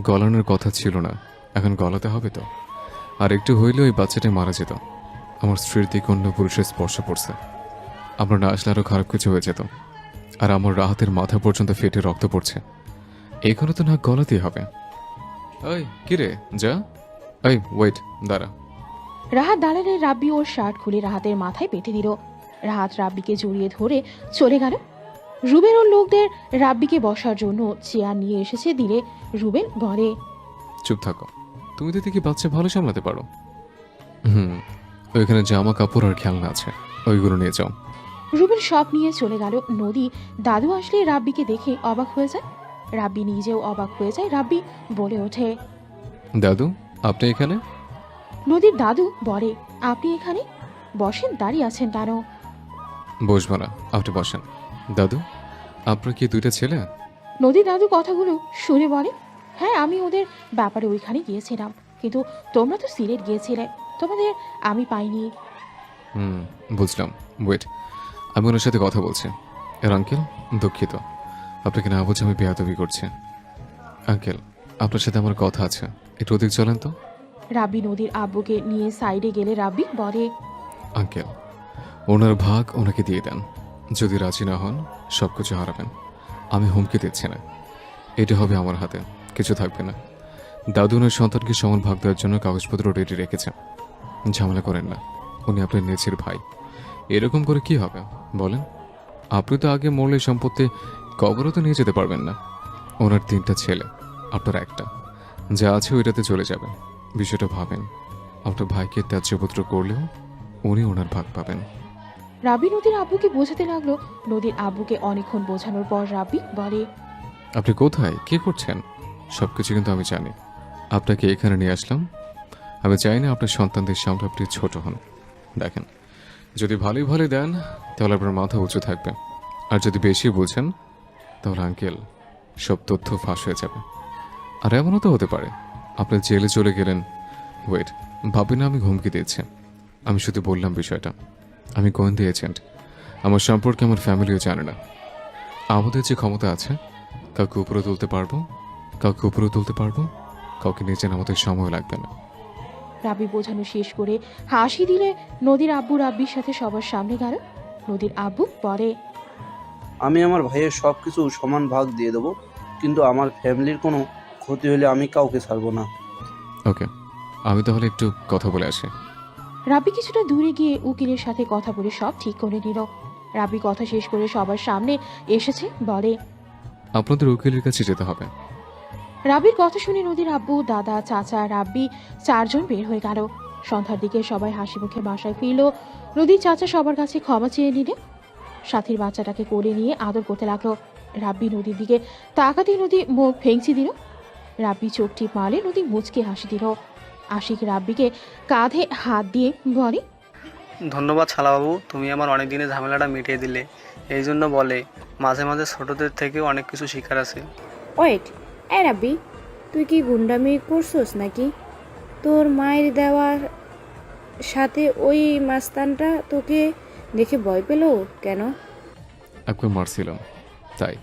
গলানোর কথা ছিল না, এখন গলাতে হবে তো। আর একটু হইলে ওই বাচ্চাটা মারা যেত। আমার স্ত্রীর দিকে অন্য পুরুষের স্পর্শ পড়ছে। আমরা না আসলে আরও খারাপ কিছু হয়ে যেত। আর আমার রাহাতের মাথা পর্যন্ত ফেটে রক্ত পড়ছে। এখানে তো না গলাতেই হবে। ওই কিরে, যা। এই ওয়েট, দাঁড়া। রাহাত দাঁড়ালে রাব্বি ওর শার্ট খুলে রাহাতের মাথায় পেতে দিল। রাহাত রাব্বিকে জড়িয়ে ধরে চলে গেল। রুবেল ওর লোকদের রাব্বিকে বসার জন্য চেয়ার নিয়ে এসেছে দিলে রুবেল বলে, চুপ থাকো। তুমি তো দেখি বাচ্চা ভালো সামলাতে পারো। ওইখানে জামা কাপড় আর খেলনা আছে, ওইগুলো নিয়ে যাও। রুবেল সব নিয়ে চলে গেল। নদী দাদু আসলে রাব্বিকে দেখে অবাক হয়ে যায়। রাব্বি নিজেও অবাক হয়ে যায়। রাব্বি বলে ওঠে, দাদু, আপনি এখানে? নদীর দাদু বলে, আপনি এখানে বসেন, দাঁড়িয়ে আছেন কেন? বসবো না, আপনি বসেন। দাদু, আপনার কি 2টা ছেলে? নদীর দাদু কথাগুলো শুনে বলে, হ্যাঁ, আমি ওদের ব্যাপারে ওইখানে গিয়েছিলাম, কিন্তু তোমরা তো সিলেট গিয়েছিলে, তোমাদের আমি পাইনি। বুঝলাম। ওয়েট, আমি ওনার সাথে কথা বলছি। এর আঙ্কেল, দুঃখিত, আপনাকে না বুঝে আমি বেয়াদবি করছি। আঙ্কেল, আপনার সাথে আমার কথা আছে, একটু ওদিক চলেন তো। রাব্বি নদীর আব্বুকে নিয়ে সাইডে গেলে রাব্বি বলে, আঙ্কেল, ওনার ভাগ ওনাকে দিয়ে দেন। যদি রাজি না হন, সব কিছু হারাবেন। আমি হুমকি দিচ্ছি না, এটা হবে আমার হাতে, কিছু থাকবে না। দাদু ওনার সন্তানকে সমান ভাগ দেওয়ার জন্য কাগজপত্র রেডি রেখেছে। ঝামেলা করেন না, উনি আপনার নিজের ভাই। এরকম করে কি হবে বলেন? আপনি তো আগে মরলে সম্পত্তি কবরও তো নিয়ে যেতে পারবেন না। ওনার 3টা ছেলে, আপনার একটা, যা আছে ওইটাতে চলে যাবে। বিষয়টা ভাবেন, আপনার ভাইকে ত্যায্যপুত্র করলেও উনি ওনার ভাগ পাবেন। রাব্বি নদীর আব্বুকে বোঝাতে লাগলো। নদীর আব্বুকে অনেকক্ষণ বোঝানোর পর রাব্বি বলে, আপনি কোথায়, কি করছেন? সবকিছু কিন্তু আমি জানি। আপনাকে এখানে নিয়ে আসলাম, আমি চাই না আপনার সন্তানদের সামনে আপনি ছোট হন। দেখেন, যদি ভালোই ভালোই দেন তাহলে আপনার মাথা উঁচু থাকবে, আর যদি বেশি বোঝেন তাহলে আঙ্কেল সব তথ্য ফাঁস হয়ে যাবে। আর এমনও তো হতে পারে আপনি জেলে চলে গেলেন। ওয়েট, ভাবি না আমি হুমকি দিয়েছি, আমি শুধু বললাম বিষয়টা। আমি গোয়েন্দা এজেন্ট, আমার সম্পর্কে আমার ফ্যামিলিও জানে না। আমাদের যে ক্ষমতা আছে, কাউকে উপরে তুলতে পারবো, কাউকে নিচে নামাতে সময় লাগবে না। রাব্বি বোঝানো শেষ করে হাসি দিলে নদীর আব্বু রাব্বির সাথে সবার সামনে গেল। নদীর আব্বু বলে, আমি আমার ভাইয়ের সব কিছু সমান ভাগ দিয়ে দেবো, কিন্তু আমার ফ্যামিলির কোনো ক্ষতি হলে আমি কাউকে ছাড়বো না। ওকে, আমি তাহলে একটু কথা বলে আসি। রাব্বি কিছুটা দূরে গিয়ে উকিলের সাথে কথা বলে সব ঠিক করে নিল। রাব্বি কথা শেষ করে সবার সামনে এসেছে বলে, আপনাদের উকিলের কাছে যেতে হবে। রাব্বির কথা শুনে নদীর আব্বু, দাদা, চাচা, রাব্বি 4 জন বের হয়ে গেল। সন্ধ্যার দিকে সবাই হাসি মুখে বাসায় ফিরল। নদীর চাচা সবার কাছে ক্ষমা চেয়ে নিলে সাথীর বাচ্চাটাকে কোলে নিয়ে আদর করতে লাগলো। রাব্বি নদীর দিকে তাকাতেই নদী মুখ ভেঙচি দিল। রাব্বি চোখ টিপ মারলে নদী মুচকে হাসি দিল। আশিক রাব্বিকে কাঁধে হাত দিয়ে বলে, ধন্যবাদ শালাবাবু, তুমি আমার অনেক দিনের ঝামেলাটা মিটিয়ে দিলে। এই জন্য বলে মাঝে মাঝে ছোটদের থেকে অনেক কিছু শিকার আছে। ওয়েট, এ রাব্বি, তুই কি গুন্ডামি করছস নাকি? তোর মায়ের দেওয়ার সাথে ওই মাস্তানটা তোকে দেখে ভয় পেল কেন? একবার মারছিলাম তাই।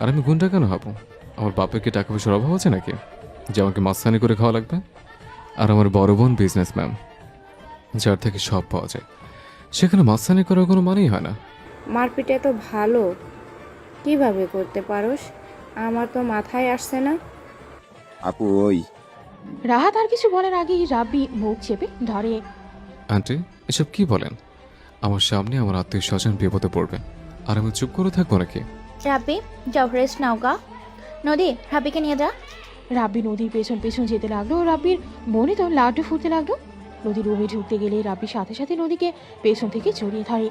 আর আমি গুন্ডা কেন হব? আমার বাপের কি টাকা পয়সার অভাব আছে নাকি যে আমাকে মাস্তানি করে খাওয়া লাগবে? আর আমার বড় বোন বিজনেসম্যান, যার থেকে সব পাওয়া যায়, সেখানে মাস্তানি করার কোনো মানেই হয় না। মারপিটে তো ভালো, কিভাবে করতে পারোস? আমার তো মাথায় আসছে না। আপু, ওই রাহাত আর কিছু বলার আগেই রাব্বি মুখ চেপে ধরে। আন্টি, এসব কি বলেন? আমার সামনে আমার আত্মীয় স্বজন বিপদে পড়বে, আর আমি চুপ করে থাকবো নাকি? রাব্বি, যাও রেস্ট নাও গা। নদী, রাব্বিকে নিয়ে যা। রাব্বি নদীর পেছন পেছন যেতে লাগলো। রাব্বির মনে তো লাড্ডু ফুটতে লাগলো। নদী রুমে ঢুকতে গেলে রাব্বির সাথে সাথে নদীকে পেছন থেকে জড়িয়ে ধরে।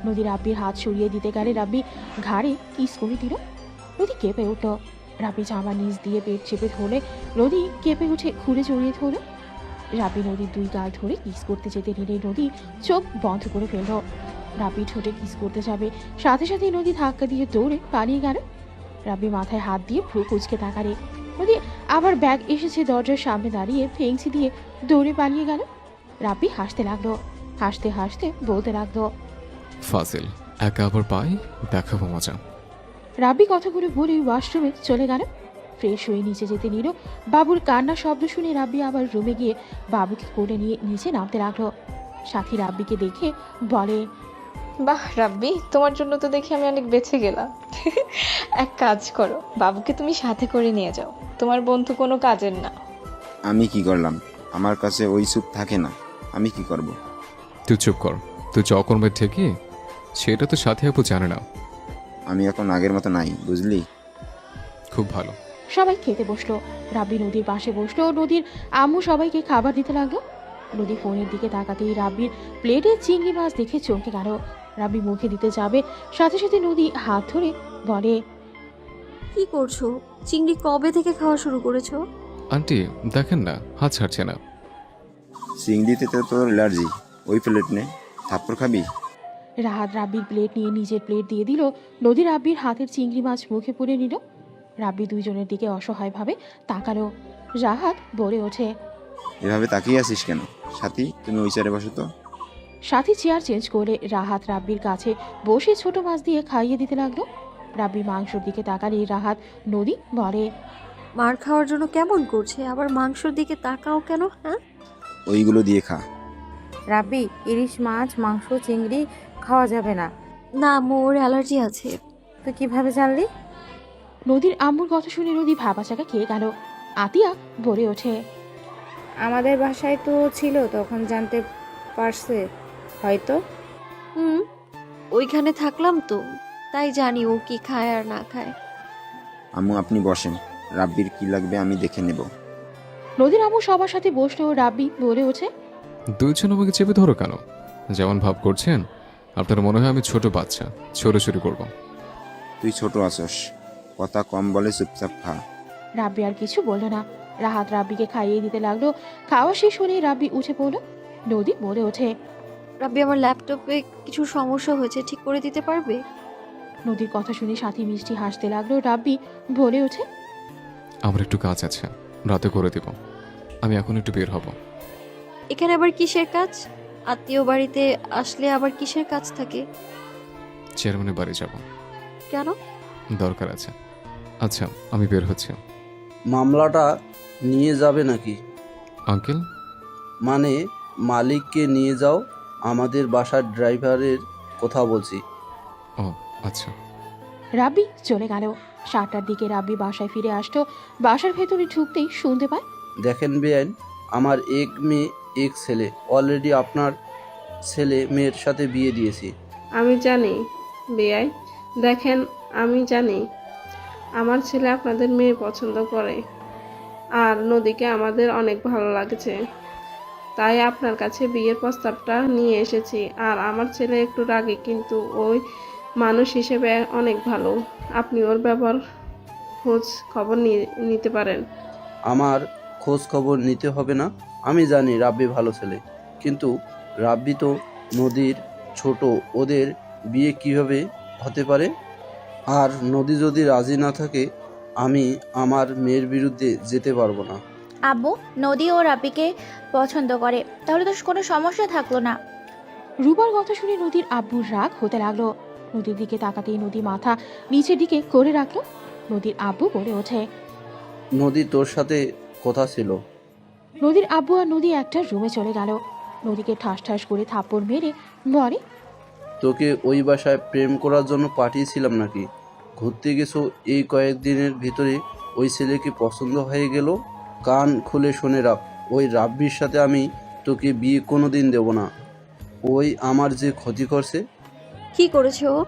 নদী রাব্বির হাত সরিয়ে দিতে গেলে রাব্বি ঘাড়ে কিস করে দিল। নদী কেঁপে উঠল। রাব্বি জামা নিচ দিয়ে পেট চেপে ধরলে নদী কেঁপে উঠে ঘুরে জড়িয়ে ধরল। রাব্বি নদীর 2 গাল ধরে কিস করতে যেতে নিলে নদী চোখ বন্ধ করে ফেলল। রাব্বি ঠোঁটে কিস করতে যাবে, সাথে সাথে নদী ধাক্কা দিয়ে দৌড়ে পালিয়ে গেল। রাব্বি মাথায় হাত দিয়ে ভ্রু কুচকে তাকারে। নদী আবার ব্যাগ এসেছে দরজার সামনে দাঁড়িয়ে ফেংসি দিয়ে দৌড়ে পালিয়ে গেল। রাব্বি হাসতে লাগলো, হাসতে হাসতে বলতে লাগলো, ফাজিল, একা আবার পাই, দেখাবো মজা। রাব্বি কথাগুলো বলে ওয়াশরুমে চলে গেল। ফ্রেশ হয়ে নিচে যেতে নিল। বাবুর কান্নার শব্দ শুনে রাব্বি আবার রুমে গিয়ে বাবুকে কোলে নিয়ে নিচে নামতে লাগলো। সাথী রাব্বিকে দেখে বলে, বাহ রাব্বি, তোমার জন্য তো দেখি আমি অনেক বেঁচে গেলাম। এক কাজ করো, বাবুকে তুমি সাথে করে নিয়ে যাও, তোমার বন্ধু কোনো কাজের না। আমি কি করলাম? আমার কাছে ওই চুপ থাকে না, আমি কি করব? তুই চুপ কর, তুই চ করবে ঠিকই, সেটা তো সাথে আপু জানে না। আমি এখন আগের মতো নাই, বুঝলি? খুব ভালো। সবাই খেতে বসলো। রাব্বি নদীর পাশে বসলো। নদীর আম্মু সবাইকে খাবার দিতে লাগলো। নদী ফোনের দিকে তাকাতেই রাব্বির প্লেটে চিংড়ি মাছ দেখে চমকে গেল। রাব্বি মুখে দিতে যাবে, সাথে সাথে নদী হাত ধরে বলে, কি করছো? চিংড়ি কবে থেকে খাওয়া শুরু করেছো? আন্টি দেখেন না, হাত ছাড়ছে না। চিংড়িতে তো তোর অ্যালার্জি, ওই প্লেট নে, থাপ্পড় খাবি? রাহাত রাব্বির প্লেট নিয়ে নিজের প্লেট দিয়ে দিল। নদী রাব্বির হাতের চিংড়ি মাছ মুখে পুরে নিল। রাব্বি দুইজনের দিকে অসহায়ভাবে তাকালো। রাহাত বলে ওঠে, এভাবে তাকিয়ে আছিস কেন? সাথী, তুমি ওই চেয়ারে বসো তো। সাথী চেয়ার চেঞ্জ করে রাহাত রাব্বির কাছে বসে ছোট মাছ দিয়ে খাইয়ে দিতে লাগলো। রাব্বি মাংসর দিকে তাকালে রাহাত নদী বলে, মার খাওয়ার জন্য কেমন করছে, আবার মাংসর দিকে তাকাও কেন? হ্যাঁ, ওইগুলো দিয়ে খা। রাব্বি, ইলিশ মাছ, মাংস, চিংড়ি খাওয়া যাবে না। না মোর অ্যালার্জি আছে। তুই কিভাবে জানলি? নদীর আম্মুর কথা শুনে নদী ভাবাচাকা খেয়ে গেল। আতিয়া বলে ওঠে, আমাদের বাসায় তো ছিল, তখন জানতে পারছে হয়তো। হুম, ওইখানে থাকলাম তো, তাই জানি ও কি খায় আর না খায়। আম্মু আপনি বসেন, রাব্বির কি লাগবে আমি দেখে নেব। নদীর আম্মু সবার সাথে বসলো। রাব্বি বলে ওঠে, দুইজন আমাকে চেপে ধরো কেন? যেমন ভাব করছেন, আপনার মনে হয় আমি ছোট বাচ্চা, ছোটাছুটি করব। তুই ছোট আছস, কথা কম বলে চুপচাপ খা। রাব্বি আর কিছু বলল না। রাহাত রাব্বিকে খাইয়ে দিতে লাগলো। খাওয়া শেষ হলেই রাব্বি উঠে পড়লো। নদী বলে ওঠে, রাব্বি, আমার ল্যাপটপে কিছু সমস্যা হয়েছে, ঠিক করে দিতে পারবে? নদীর কথা শুনে সাথী মিষ্টি হাসতে লাগলো। রাব্বি বলে ওঠে, আমার একটু কাজ আছে, রাতে করে দেব, আমি এখন একটু বের হব। এখানে আবার কিসের কাজ? আত্মীয় বাড়িতে আসলে আবার কিসের কাজ থাকে? চেয়ারম্যানের বাড়ি যাব, কেন? দরকার আছে। আচ্ছা আমি বের হচ্ছি। মামলাটা নিয়ে যাবে নাকি? আঙ্কেল, মানে মালিককে নিয়ে যাও, আমাদের বাসার ড্রাইভারের কথা বলছি। ও আচ্ছা। রাব্বি চলে গেল। 7টার দিকে রাব্বি বাসায় ফিরে আসতো। বাসার ভেতরে ঢুকতেই শুনতে পায়, দেখেন বেআইন, আমার এক মেয়ে এক ছেলে, অলরেডি আপনার ছেলে মেয়ের সাথে বিয়ে দিয়েছি। আমি জানি বেয়াই, দেখেন আমি জানি আমার ছেলে আপনাদের মেয়ে পছন্দ করে, আর নদীকে আমাদের অনেক ভালো লাগছে, তাই আপনার কাছে বিয়ের প্রস্তাবটা নিয়ে এসেছি। আর আমার ছেলে একটু রাগী, কিন্তু ওই মানুষ হিসেবে অনেক ভালো। আপনি ওর ব্যবহার খোঁজ খবর নিতে পারেন। আমার খোঁজ খবর নিতে হবে না, আমি জানি রাব্বি ভালো ছেলে, কিন্তু রাব্বি তো নদীর ছোট, ওদের বিয়ে কিভাবে হতে পারে? আর নদী যদি রাজি না থাকে, আমি আমার মেয়ের বিরুদ্ধে যেতে পারবো না। আব্বু, নদী ও রাব্বিকে পছন্দ করে, তাহলে তো কোনো সমস্যা থাকলো না। রুবার কথা শুনে নদীর আব্বুর রাগ হতে লাগলো। নদীর দিকে তাকাতেই নদী মাথা নিচের দিকে করে রাখলো। নদীর আব্বু বলে ওঠে, নদী তোর সাথে কথা ছিল। নদীর আব্বু আর নদী একটা রুমে চলে গেল। নদীকে ঠাস ঠাস করে থাপ্পড় মেরে বলে, তোকে ওই বাসায় প্রেম করার জন্য পাঠিয়েছিলাম নাকি? ঘুরতে গেছো, এই কয়েকদিনের ভিতরে ওই ছেলেকে পছন্দ হয়ে গেল। কান খুলে শুনে রাখ, ওই রাব্বির সাথে আমি তোকে বিয়ে কোনো দিন দেবো না। ওই আমার যে ক্ষতি করছে। কি করেছে ও?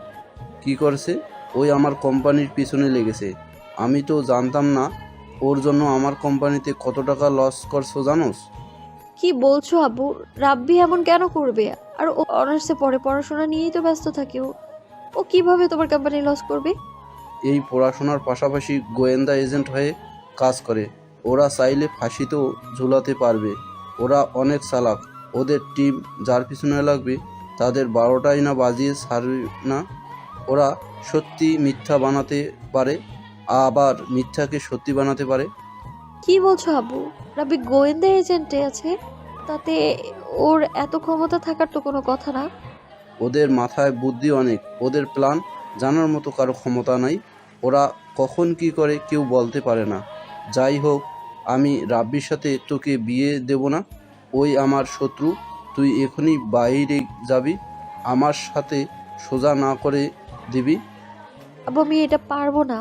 কি করছে? ওই আমার কোম্পানির পিছনে লেগেছে। আমি তো জানতাম না ওর জন্য আমার কোম্পানিতে কত টাকা লস করছো জানোস? কি বলছো আব্বু? রাব্বি এমন কেন করবে? আর ও অনার্সে পড়ে, পড়াশোনা নিয়েই তো ব্যস্ত থাকে। ও কিভাবে তোমার কোম্পানি লস করবে? এই পড়াশোনার পাশাপাশি গোয়েন্দা এজেন্ট হয়ে কাজ করে। ওরা চাইলে ফাঁসিতেও ঝুলাতে পারবে। ওরা অনেক চালাক। ওদের টিম যার পিছনে লাগবে তাদের 12টাই না বাজিয়ে ছাড়বে না। ওরা সত্যি মিথ্যা বানাতে পারে, আবার মিথ্যাকে সত্যি বানাতে পারে। কি বলছো আব্বু? রাব্বি গোয়েন্দা এজেন্টে আছে, তাতে ওর এত ক্ষমতা থাকার তো কোনো কথা না। ওদের মাথায় বুদ্ধি অনেক, ওদের প্ল্যান জানার মতো কারো ক্ষমতা নাই। ওরা কখন কি করে কেউ বলতে পারে না। যাই হোক, আমি রাব্বির সাথে তোকে বিয়ে দেব না। ওই আমার শত্রু। তুই এখনই বাইরে যাবি, আমার সাথে সোজা না করে দিবি। আব্বু আমি এটা পারবো না।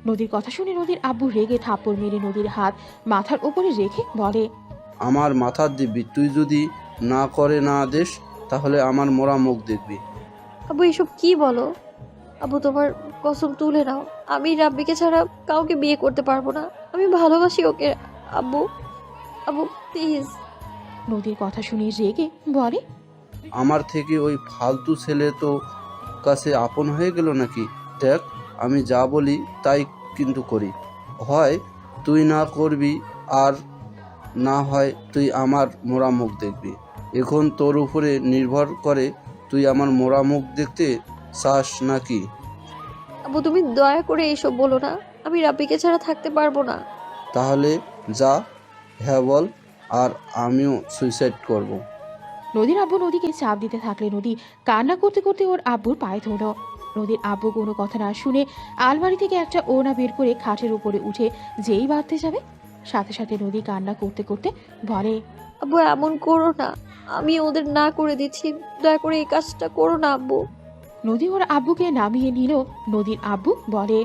নদীর কথা শুনে নদীর আব্বু রেগে থাপ্পড় মেরে নদীর হাত মাথার উপরে রেখে বলে, আমার মাথার দিবি। তুই যদি না করে না দেস, তাহলে আমার মোরা মুখ দেখবি। আব্বু এসব কি বলো? আব্বু তোমার কসম তুলে নাও, আমি রাব্বিকে ছাড়া কাউকে বিয়ে করতে পারবো না। আমি ভালোবাসি ওকে আব্বু। আব্বু প্লিজ। নদীর কথা শুনে রেগে বলে, আমার থেকে ওই ফালতু ছেলে তো কাছে আপন হয়ে গেল নাকি? দেখ, আমি যা বলি তাই কিন্তু করি। হয় তুই না করবি, আর না হয় তুই আমার মোরা মুখ দেখবি। এখন তোর উপরে নির্ভর করে তুই আমার মোরা মুখ দেখতে চাস নাকি। আব্বু তুমি দয়া করে এইসব বলো না, আমি রাব্বিকে ছাড়া থাকতে পারবো না। তাহলে যা হ্যাঁ বল, আর আমিও সুইসাইড করব। নদীর আব্বু নদীকে চাপ দিতে থাকলে নদী কান্না করতে করতে ওর আব্বুর পায়ে ধরল। নদীর আব্বু কোনো কথা না শুনে আলমারি থেকে একটা ওড়না বের করে খাটের উপরে উঠে যেই বাঁধতে যাবে, সাথে সাথে নদী কান্না করতে করতে বলে, আব্বু এমন করো না, আমি ওদের না করে দিচ্ছি, দয়া করে এই কাজটা করো না আব্বু। নদী ওর আব্বুকে নামিয়ে নিল। নদীর আব্বু বলে,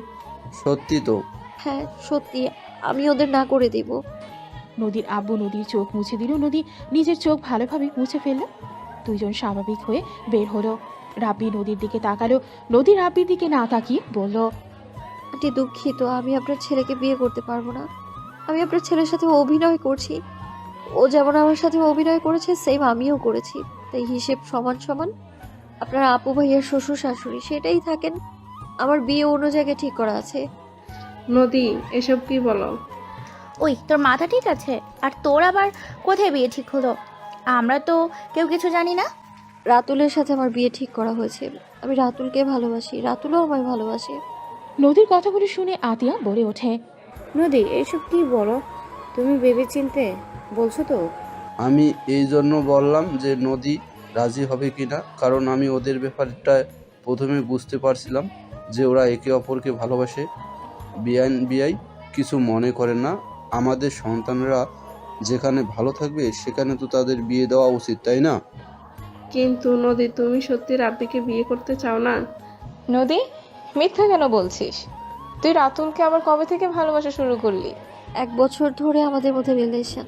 সত্যি তো? হ্যাঁ সত্যি, আমি ওদের না করে দিব। নদীর আব্বু নদীর চোখ মুছে দিল। নদী নিজের চোখ ভালোভাবে মুছে ফেলল। দুইজন স্বাভাবিক হয়ে বের হলো। রাব্বি নদীর দিকে তাকালো। নদী রাব্বির দিকে না তাকিয়ে বলল, আন্টি দুঃখিত, আমি আপনার ছেলেকে বিয়ে করতে পারবো না। আমি আপনার ছেলের সাথে অভিনয় করছি, ও যেমন আমার সাথে অভিনয় করেছে সেম আমিও করেছি, তাই হিসেব সমান সমান। আপনার আপু ভাইয়ের শ্বশুর শাশুড়ি সেটাই থাকেন, আমার বিয়ে অন্য জায়গায় ঠিক করা আছে। নদী এসব কি বলো? ওই তোর মাথা ঠিক আছে? আর তোর আবার কোথায় বিয়ে ঠিক হলো? আমরা তো কেউ কিছু জানি না। রাতুলের সাথে আমার বিয়ে ঠিক করা হয়েছে। আমি রাতুলকে ভালোবাসি, রাতুলও আমায় ভালোবাসে। নদীর কথাগুলো শুনে আতিয়া বলে ওঠে, নদী এসব কি বলো? তুমি ভেবে চিনতে বলছো তো? আমি এই জন্য বললাম যে নদী রাজি হবে কিনা, কারণ আমি ওদের ব্যাপারটা প্রথমে বুঝতে পারছিলাম যে ওরা একে অপরকে ভালোবাসে। বিআই কিছু মনে করেন না। আমাদের সন্তানরা যেখানে ভালো থাকবে সেখানে তো তাদের বিয়ে দেওয়া উচিত, তাই না? কিন্তু নদী, তুমি সত্যি রাব্বিকে বিয়ে করতে চাও না? নদী, মিথ্যা কেন বলছিস? তুই রাতুলকে আবার কবে থেকে ভালোবাসা শুরু করলি? 1 বছর ধরে আমাদের মধ্যে রিলেশন।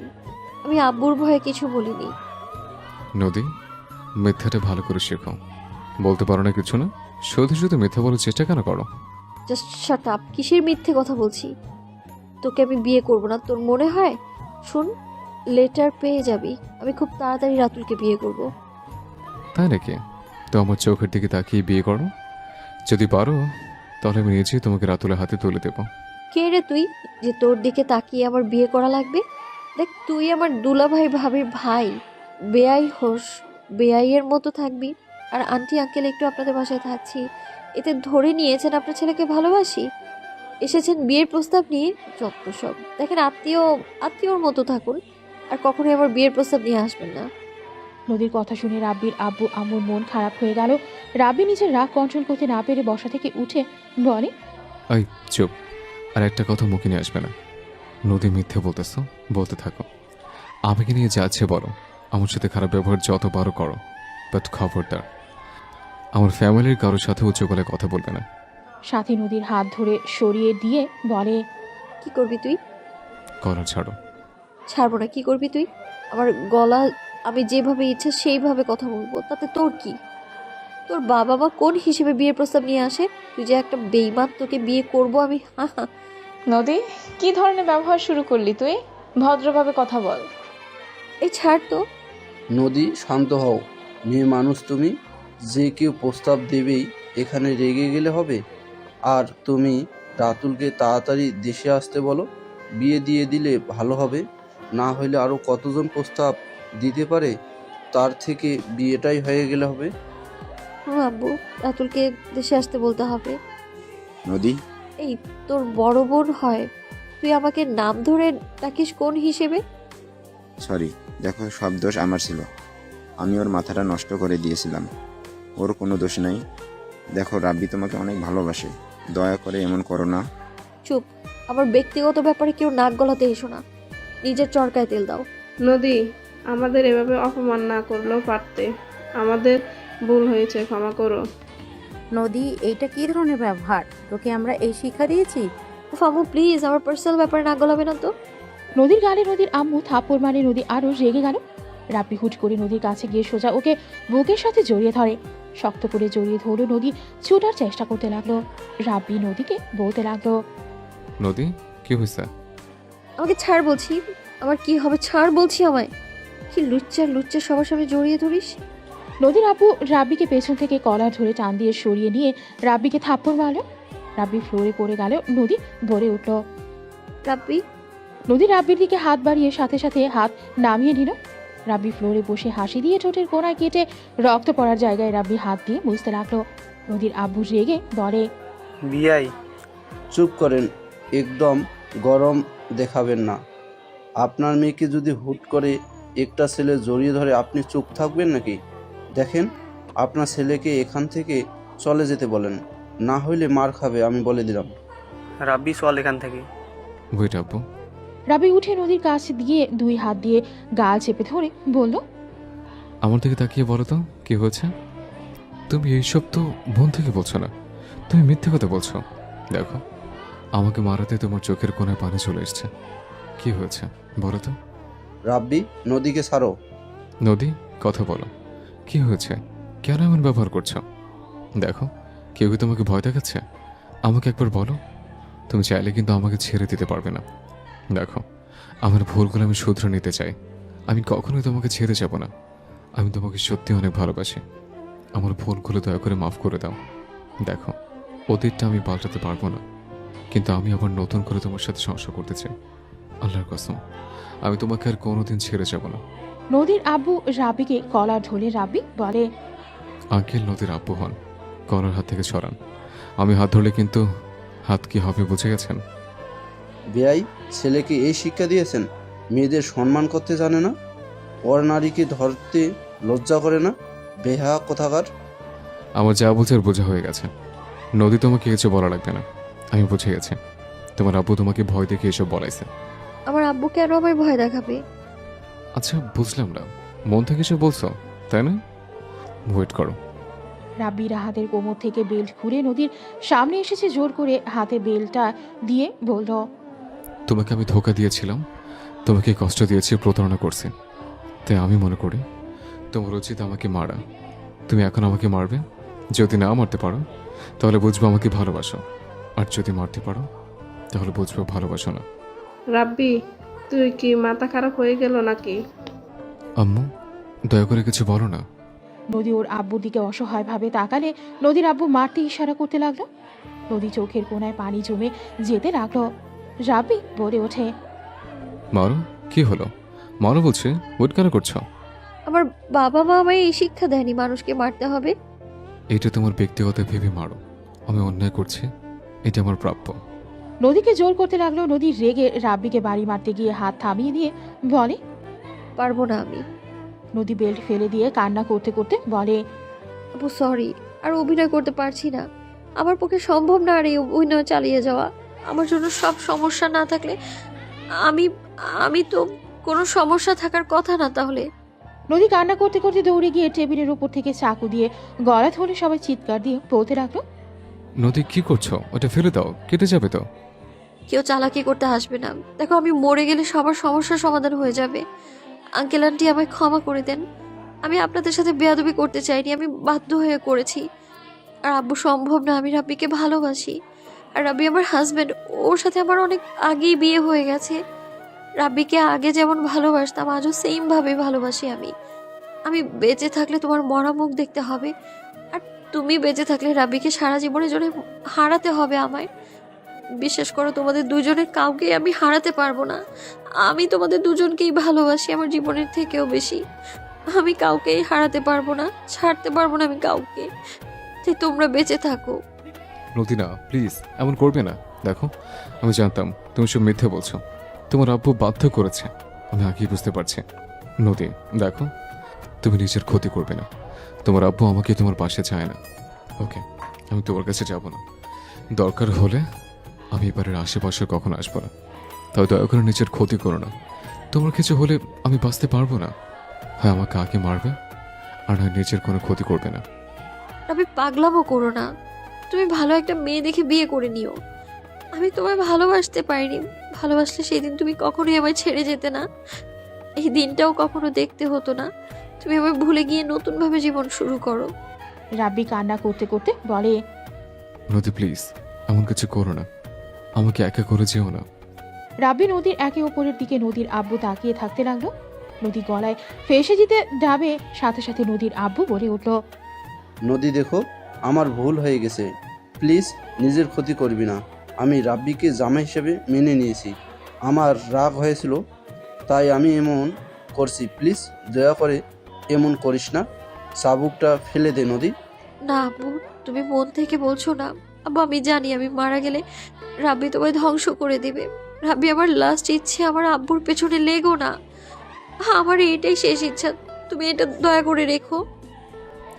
আমি আব্বুর ভয়ে কিছু বলিনি। নদী, মিথ্যাটা ভালো করে শেখো। বলতে পারো না কিছু না, শুধু শুধু মিথ্যা বলার চেষ্টা কেন করো? Just shut up. কিসের মিথ্যে কথা বলছি? তোকে আমি বিয়ে করব না তোর মনে হয়? শুন, লেটার পেয়ে যাবি, আমি খুব তাড়াতাড়ি রাতুলকে বিয়ে করব। তাই নাকি? তো আমার চোখের দিকে তাকিয়ে বিয়ে করো। যদি পারো তাহলে আমি নিজেই তোমাকে রাতুলের হাতে তুলে দেবো। কে রে তুই যে তোর দিকে তাকিয়ে আমার বিয়ে করা লাগবে? দেখ তুই আমার দুলাভাই ভাবির ভাই, বেয়াই হোস, বেয়াইয়ের মতো থাকবি। আর আন্টি আঙ্কেল একটু আপনাদের বাসায় থাকছি, এতে ধরে নিয়েছেন আপনার ছেলেকে ভালোবাসি, এসেছেন বিয়ের প্রস্তাব নিয়ে। যত সব দেখেন, আত্মীয়র মতো থাকুন, আর কখনোই আমার বিয়ের প্রস্তাব নিয়ে আসবেন না। নদীর কথা শুনে রাব্বির আব্বু আম্মুর মন খারাপ হয়ে গেল। রাব্বি নিজের রাগ কন্ট্রোল করতে না পেরে বসা থেকে উঠে বলে, আই চুপ, আর একটা কথা মুখে নিয়ে আসবে না। নদী মিথ্যে বলতেছো, বলতে থাকো। আমাকে নিয়ে যাচ্ছে বলো, আমার সাথে খারাপ ব্যবহার যত পারো করো, বাট খবরদার আমার ফ্যামিলির কারোর সাথে উচ্চ গলায় কথা বলবে না। সাথী নদীর হাত ধরে সরিয়ে দিয়ে বলে, কি করবি তুই? কলার ছাড়ো। ছাড়বো না। কি করবি তুই? আমার গলা, আমি যেভাবে ইচ্ছা সেইভাবে কথা বলবো, তাতে তোর কি? তোর বাবা মা কোন হিসেবে বিয়ের প্রস্তাব নিয়ে আসে? তুই যে একটা বেইমান, তোকে বিয়ে করব আমি? নদী, কি ধরনের ব্যবহার শুরু করলি তুই? ভদ্রভাবে কথা বল। এই ছাড় তো। নদী শান্ত হও, মেয়ে মানুষ তুমি। যে কেউ প্রস্তাব দেবেই, এখানে রেগে গেলে হবে? আর তুমি রাতুলকে তাড়াতাড়ি দেশে আসতে বলো, বিয়ে দিয়ে দিলে ভালো হবে। না হলে আরও কতজন প্রস্তাব দিতে পারে। তার থেকে বিয়েটাই হয়ে গেলে হবে। আব্বু, রাতুলকে দেশে আসতে বলতে হবে। নদী, এই তোর বড় বোন হয়, তুই আমাকে নাম ধরে ডাকিস কোন হিসেবে? সরি, দেখো সব দোষ আমার ছিল। আমি ওর মাথাটা নষ্ট করে দিয়েছিলাম। ওর কোনো দোষ নাই। দেখো রাব্বি তোমাকে অনেক ভালোবাসে, দয়া করে এমন করো না। চুপ, আমার ব্যক্তিগত ব্যাপারে কেউ নাক গলাতে এসো না। নিজের চরকায় তেল দাও। নদী, আমাদের এভাবে অপমান না করলেও পারতে। আমাদের ভুল হয়েছে, ক্ষমা করো। নদী, এইটা কি ধরনের ব্যবহার? তোকে আমরা এই শিক্ষা দিয়েছি? উফ, আম্মু প্লিজ, আমার পার্সোনাল ব্যাপারে নাক গলাবে না তো। নদীর গালে নদীর আম্মু থাপ্পড় মারে নদী আরও রেগে গেল। রাব্বি হুট করে নদীর কাছে গিয়ে সোজা ওকে বুকের সাথে জড়িয়ে ধরে। শক্ত করে জড়িয়ে ধরে নদী ছুটার চেষ্টা করতে লাগলো। রাব্বি নদীকে বলতে লাগলো, নদী, কি হয়েছে? আমাকে ছাড় বলছি। আমার কি হবে? ছাড় বলছি আমায়। কি লুচ্চা সবার সামনে জড়িয়ে ধরিস? নদীর আব্বু রাব্বিকে পেছন থেকে কলার ধরে টান দিয়ে সরিয়ে নিয়ে রাব্বিকে থাপ্পড় মারল। রাব্বি ফ্লোরে পড়ে গেল। নদী বলে উঠল। রাব্বি, নদী রাব্বির দিকে হাত বাড়িয়ে সাথে সাথে হাত নামিয়ে নিল। রাব্বি ফ্লোরে বসে হাসি দিয়ে ঠোঁটের কোণায় কেটে রক্ত পড়ার জায়গায় রাব্বি হাত দিয়ে মুছতে লাগলো। নদীর আব্বু রেগে বলে, বিয়াই, চুপ করেন, একদম গরম দেখাবেন না। আপনার মেয়েকে যদি হুট করে একটা ছেলে জড়িয়ে ধরে আপনি চুপ থাকবেন নাকি? দেখেন, আপনার ছেলেকে এখান থেকে চলে যেতে বলেন, না হইলে মার খাবে, আমি বলে দিলাম। রাব্বি চল এখান থেকে। ওয়েট আব্বু, রাব্বি উঠে নদীর কাছে দিয়ে দুই হাত দিয়ে গাল চেপে ধরে বলল, আমার দিকে তাকিয়ে বলো তো কি হয়েছে? তুমি এইসব তো মন থেকে বলছো না, তুমি মিথ্যে কথা বলছো। দেখো, আমাকে মারাতে তোমার চোখের কোণায় পানি চলে এসছে। কি হয়েছে বলো তো? রাব্বি, নদীকে ছাড়ো। নদী, কথা বলো, কি হয়েছে? কেন এমন ব্যবহার করছো? দেখো, কেউ কি তোমাকে ভয় দেখাচ্ছে? আমাকে একবার বলো। তুমি চাইলে কিন্তু আমাকে ছেড়ে দিতে পারবে না। দেখো, আমার ভুলগুলো আমি শুধরে নিতে চাই। আমি কখনোই তোমাকে ছেড়ে যাব না। আমি তোমাকে সত্যি অনেক ভালোবাসি। আমার ভুলগুলো দয়া করে মাফ করে দাও। দেখো, অতীতটা আমি পাল্টাতে পারবো না, কিন্তু আমি আবার নতুন করে তোমার সাথে সংসার করতে চাই। আল্লাহর কসম, আমি তোমাকে আর কোনোদিন ছেড়ে যাব না। নদীর আব্বু রাব্বিকে কলার ধরে রাব্বি বলে, আঙ্কেল নদীর আব্বু হন, কলার হাত থেকে ছড়ান। আমি হাত ধরলে কিন্তু হাত কি হবে বুঝে গেছেন? বেয়াই, ছেলেকে এই শিক্ষা দিয়েছেন? মেয়েদের সম্মান করতে জানে না, পর নারীকে ধরতে লজ্জা করে না, বেহা কোথাকার। আমার যা বোঝার বোঝা হয়ে গেছে। নদী, তোমাকে কিছু বলা লাগবে না, আমি বুঝে গেছি। তোমার আব্বু তোমাকে ভয় দেখে এসব বলাইছে। আমার আব্বু কেন আমায় ভয় দেখাবে? আচ্ছা, বুঝলাম না, মন থেকে এসব বলছো তাই না? ওয়েট করো। রাব্বি হাতের কোমর থেকে বেল্ট খুলে নদীর সামনে এসেছে, জোর করে হাতে বেল্টটা দিয়ে বলল, তোমাকে আমি ধোকা দিয়েছিলাম, তোমাকে কষ্ট দিয়েছি, প্রতারণা করছি। তাই আমি মনে করি তোমার উচিত আমাকে মারা। তুমি এখন আমাকে মারবে। যদি না মারতে পারো তাহলে বুঝবো আমাকে ভালোবাসো, আর যদি মারতে পারো তাহলে বুঝবো ভালোবাসো না। রাব্বি, তুই কি মাথা খারাপ হয়ে গেল নাকি? আম্মু, দয়া করে কিছু বলো না। নদী ওর আব্বুর দিকে অসহায়ভাবে তাকালে নদীর আব্বু মারতে ইশারা করতে লাগলো। নদী চোখের কোণায় পানি জমে যেতে লাগলো। রাব্বি বলে ওঠে, মারো, কি হলো? মারো বলছে, ওয়েট কেন করছো? আমার বাবা মা আমায় এই শিক্ষা দেয়নি মানুষকে মারতে হবে। এটা তোমার ব্যক্তিগত ভেবে মারো। আমি অন্যায় করছি, এটা আমার প্রাপ্য। নদীকে জোর করতে লাগলো। নদী রেগে রাব্বিকে বাড়ি মারতে গিয়ে হাত থামিয়ে দিয়ে বলে, পারবো না আমি। নদী বেল্ট ফেলে দিয়ে কান্না করতে করতে বলে, আপু সরি, আর অভিনয় করতে পারছি না। আমার পক্ষে সম্ভব না আর এই অভিনয় চালিয়ে যাওয়া। আমার জন্য সব সমস্যা না থাকলে আমি আমি তো কোনো সমস্যা থাকার কথা না তাহলে। নদী কান্না করতে করতে দৌড়ে গিয়ে টেবিলের উপর থেকে চাকু দিয়ে গলা ধরে সবাই চিৎকার দিয়ে বলতে লাগলো, নদী, কি করছো? ওটা ফেলে দাও, কেটে যাবে তো। কেউ চালাকি করতে আসবে না। দেখো, আমি মরে গেলে সবার সমস্যার সমাধান হয়ে যাবে। আঙ্কেল আন্টি আমায় ক্ষমা করে দেন। আমি আপনাদের সাথে বেয়াদবি করতে চাইনি, আমি বাধ্য হয়ে করেছি। আর আব্বু, সম্ভব না, আমি রাব্বিকে ভালোবাসি। আর রাব্বি আমার হাজব্যান্ড, ওর সাথে আমার অনেক আগেই বিয়ে হয়ে গেছে। রাব্বিকে আগে যেমন ভালোবাসতাম আজও সেমভাবে ভালোবাসি আমি। আমি বেঁচে থাকলে তোমার মরা মুখ দেখতে হবে, আর তুমি বেঁচে থাকলে রাব্বিকে সারা জীবনের জন্য হারাতে হবে আমায়। বিশ্বাস করো, তোমাদের দুজনের কাউকেই আমি হারাতে পারবো না। আমি তোমাদের দুজনকেই ভালোবাসি আমার জীবনের থেকেও বেশি। আমি কাউকেই হারাতে পারবো না, ছাড়তে পারবো না আমি কাউকে। যে তোমরা বেঁচে থাকো। নদী না, প্লিজ এমন করবে না। দেখো, আমি জানতাম তুমি সব মিথ্যে বলছো। তোমার আব্বু বাধ্য করেছে, আমি আগেই বুঝতে পারছি। নদী দেখো, তুমি নিজের ক্ষতি করবে না। তোমার আব্বু আমাকে তোমার পাশে চায় না। ওকে, আমি তোমার কাছে যাব না। দরকার হলে আমি এবারের আশেপাশে কখনো আসবো না। তবে দয়া করে নিজের ক্ষতি করো না। তোমার কিছু হলে আমি বাঁচতে পারবো না। হয় আমাকে আগে মারবে, আর নয় নিজের কোনো ক্ষতি করবে না। রাব্বি, পাগলামো করো না। তুমি ভালো একটা মেয়ে দেখে বিয়ে করে নিও। আমি তোমায় ভালোবাসতে পারিনি। ভালোবাসলে সেই দিন তুমি কখনোই আমায় ছেড়ে যেতে না। এই দিনটাও কখনো দেখতে হতো না। তুমি আমায় ভুলে গিয়ে নতুনভাবে জীবন শুরু করো। রাব্বি কান্না করতে করতে বলে, নদী প্লিজ এমন কিছু করো না, আমাকে একা করে যেও না। রাব্বি নদীর একে অপরের দিকে নদীর আব্বু তাকিয়ে থাকতে লাগলো। নদী গলায় ফেঁসে দিতে যাবে, সাথে সাথে নদীর আব্বু বলে উঠল, নদী দেখো, আমার ভুল হয়ে গেছে, প্লিজ নিজের ক্ষতি করবি না। আমি রাব্বিকে জামাই হিসেবে মেনে নিয়েছি, আমার রাগ হয়েছিল তাই আমি এমন করছি, প্লিজ দয়া করে এমন করিস না। চাবুকটা ফেলে দে নদী। না আব্বু, তুমি মন থেকে বলছো না। আব্বু, আমি জানি আমি মারা গেলে রাব্বি তোমায় ধ্বংস করে দিবে। রাব্বি, আমার লাস্ট ইচ্ছে, আমার আব্বুর পেছনে লেগো না। আমার এটাই শেষ ইচ্ছা, তুমি এটা দয়া করে রেখো।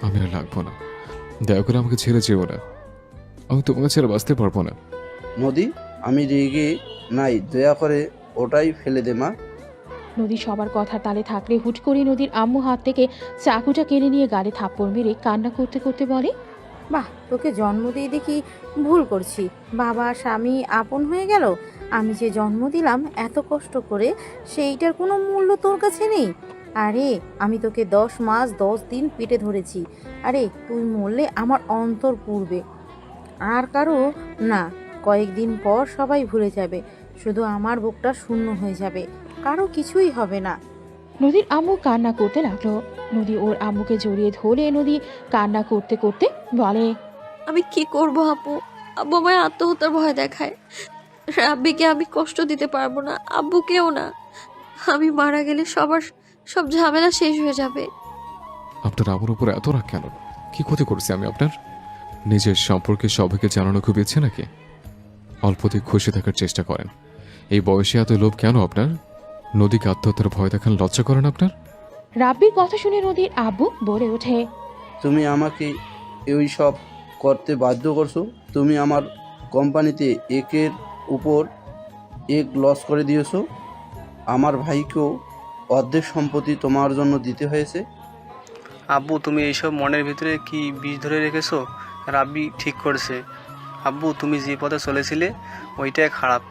আমি আর লাগবো না, দয়া করে আমাকে ছেড়ে যেও না। আমি তোমাকে ছেড়ে বাঁচতে পারবো না। নদী, আমি রেগে নাই, দয়া করে ওটাই ফেলে দে মা। নদী সবার কথার তালে থাকলে হুট করে নদীর আম্মু হাত থেকে চাকুটা কেড়ে নিয়ে গালে থাপ্পড় মেরে কান্না করতে করতে বলে, বাহ, তোকে জন্ম দিয়ে দেখি ভুল করছি। বাবা স্বামী আপন হয়ে গেল, আমি যে জন্ম দিলাম এত কষ্ট করে, সেইটার কোনো মূল্য তোর কাছে নেই। আরে আমি তোকে 10 মাস 10 দিন পেটে ধরেছি। আরে তুই মরলে আমার অন্তর পুড়বে, আর কারো না। কয়েকদিন পর সবাই ভুলে যাবে, শুধু আমার বুকটা শূন্য হয়ে যাবে, কারো কিছুই হবে না। নদীর আম্মু কান্না করতে লাগলো। নদী ওর আম্মুকে জড়িয়ে ধরে নদী কান্না করতে করতে বলে, আমি কি করবো আব্বু? আব্বু আমায় আত্মহত্যার ভয় দেখায়। রাব্বিকে আমি কষ্ট দিতে পারবো না, আব্বুকেও না। আমি মারা গেলে সব ঝামেলা শেষ হয়ে যাবে। আপনার আমার উপর এত রাগ কেন? কি ক্ষতি করছি আমি আপনার? নিজের সম্পর্কে সবাইকে জানানো খুব ইচ্ছে নাকি? অল্পতে খুশি থাকার চেষ্টা করেন। এই বয়সে এত লোভ কেন আপনার? নদীকে আত্মহত্যার ভয় দেখান লজ্জা করেন আপনার? রাব্বির কথা শুনে নদীর আব্বু বলে ওঠে, তুমি আমাকে এই সব করতে বাধ্য করছো। তুমি আমার কোম্পানিতে একের উপর এক লস করে দিয়েছো। আমার ভাইকেও অর্ধেক সম্পত্তি তোমার জন্য দিতে হয়েছে। আব্বু, তুমি এইসব মনের ভিতরে কি বিষ ধরে রেখেছো? রাব্বি ঠিক করছে। আব্বু, তুমি যে পথে চলেছিলে ওইটাই খারাপ।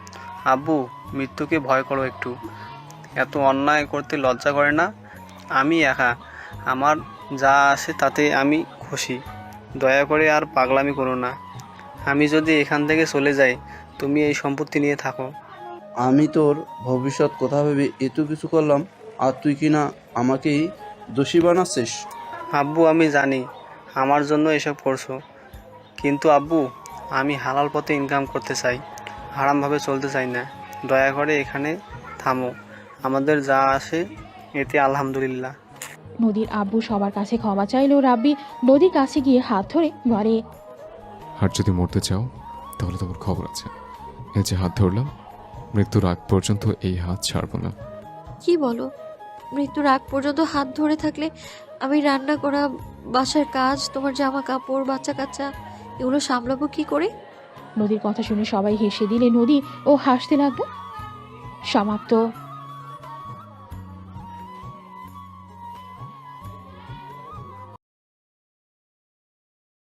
আব্বু, মৃত্যুকে ভয় করো একটু। এত অন্যায় করতে লজ্জা করে না? আমি একা, আমার যা আছে তাতে আমি খুশি। দয়া করে আর পাগলামি করো না। আমি যদি এখান থেকে চলে যাই, তুমি এই সম্পত্তি নিয়ে থাকো। আমি তোর ভবিষ্যৎ কথা ভেবে এত কিছু করলাম, আর তুই কি না আমাকেই দোষী বানাচ্ছিস? আব্বু, আমি জানি আমার জন্য এসব করছো, কিন্তু আব্বু আমি হালাল পথে ইনকাম করতে চাই, হারামভাবে চলতে চাই না। দয়া করে এখানে থামো, আমাদের যা আসে এতে আলহামদুলিল্লাহ। নদীর আব্বু সবার কাছে ক্ষমা চাইলেও রাব্বি নদীর কাছে গিয়ে হাত ধরে বলে, আর যদি মরতে চাও তাহলে তোমার খবর আছে। এই যে হাত ধরলাম, মৃত্যুর আগ পর্যন্ত এই হাত ছাড়বো না। কি বলো? মৃত্যুর আগ পর্যন্ত হাত ধরে থাকলে আমি রান্না করা, বাসার কাজ, তোমার জামা কাপড়, বাচ্চা কাচ্চা এগুলো সামলাবো কি করে? নদীর কথা শুনে সবাই হেসে দিলে নদী ও হাসতে লাগলো। সমাপ্ত।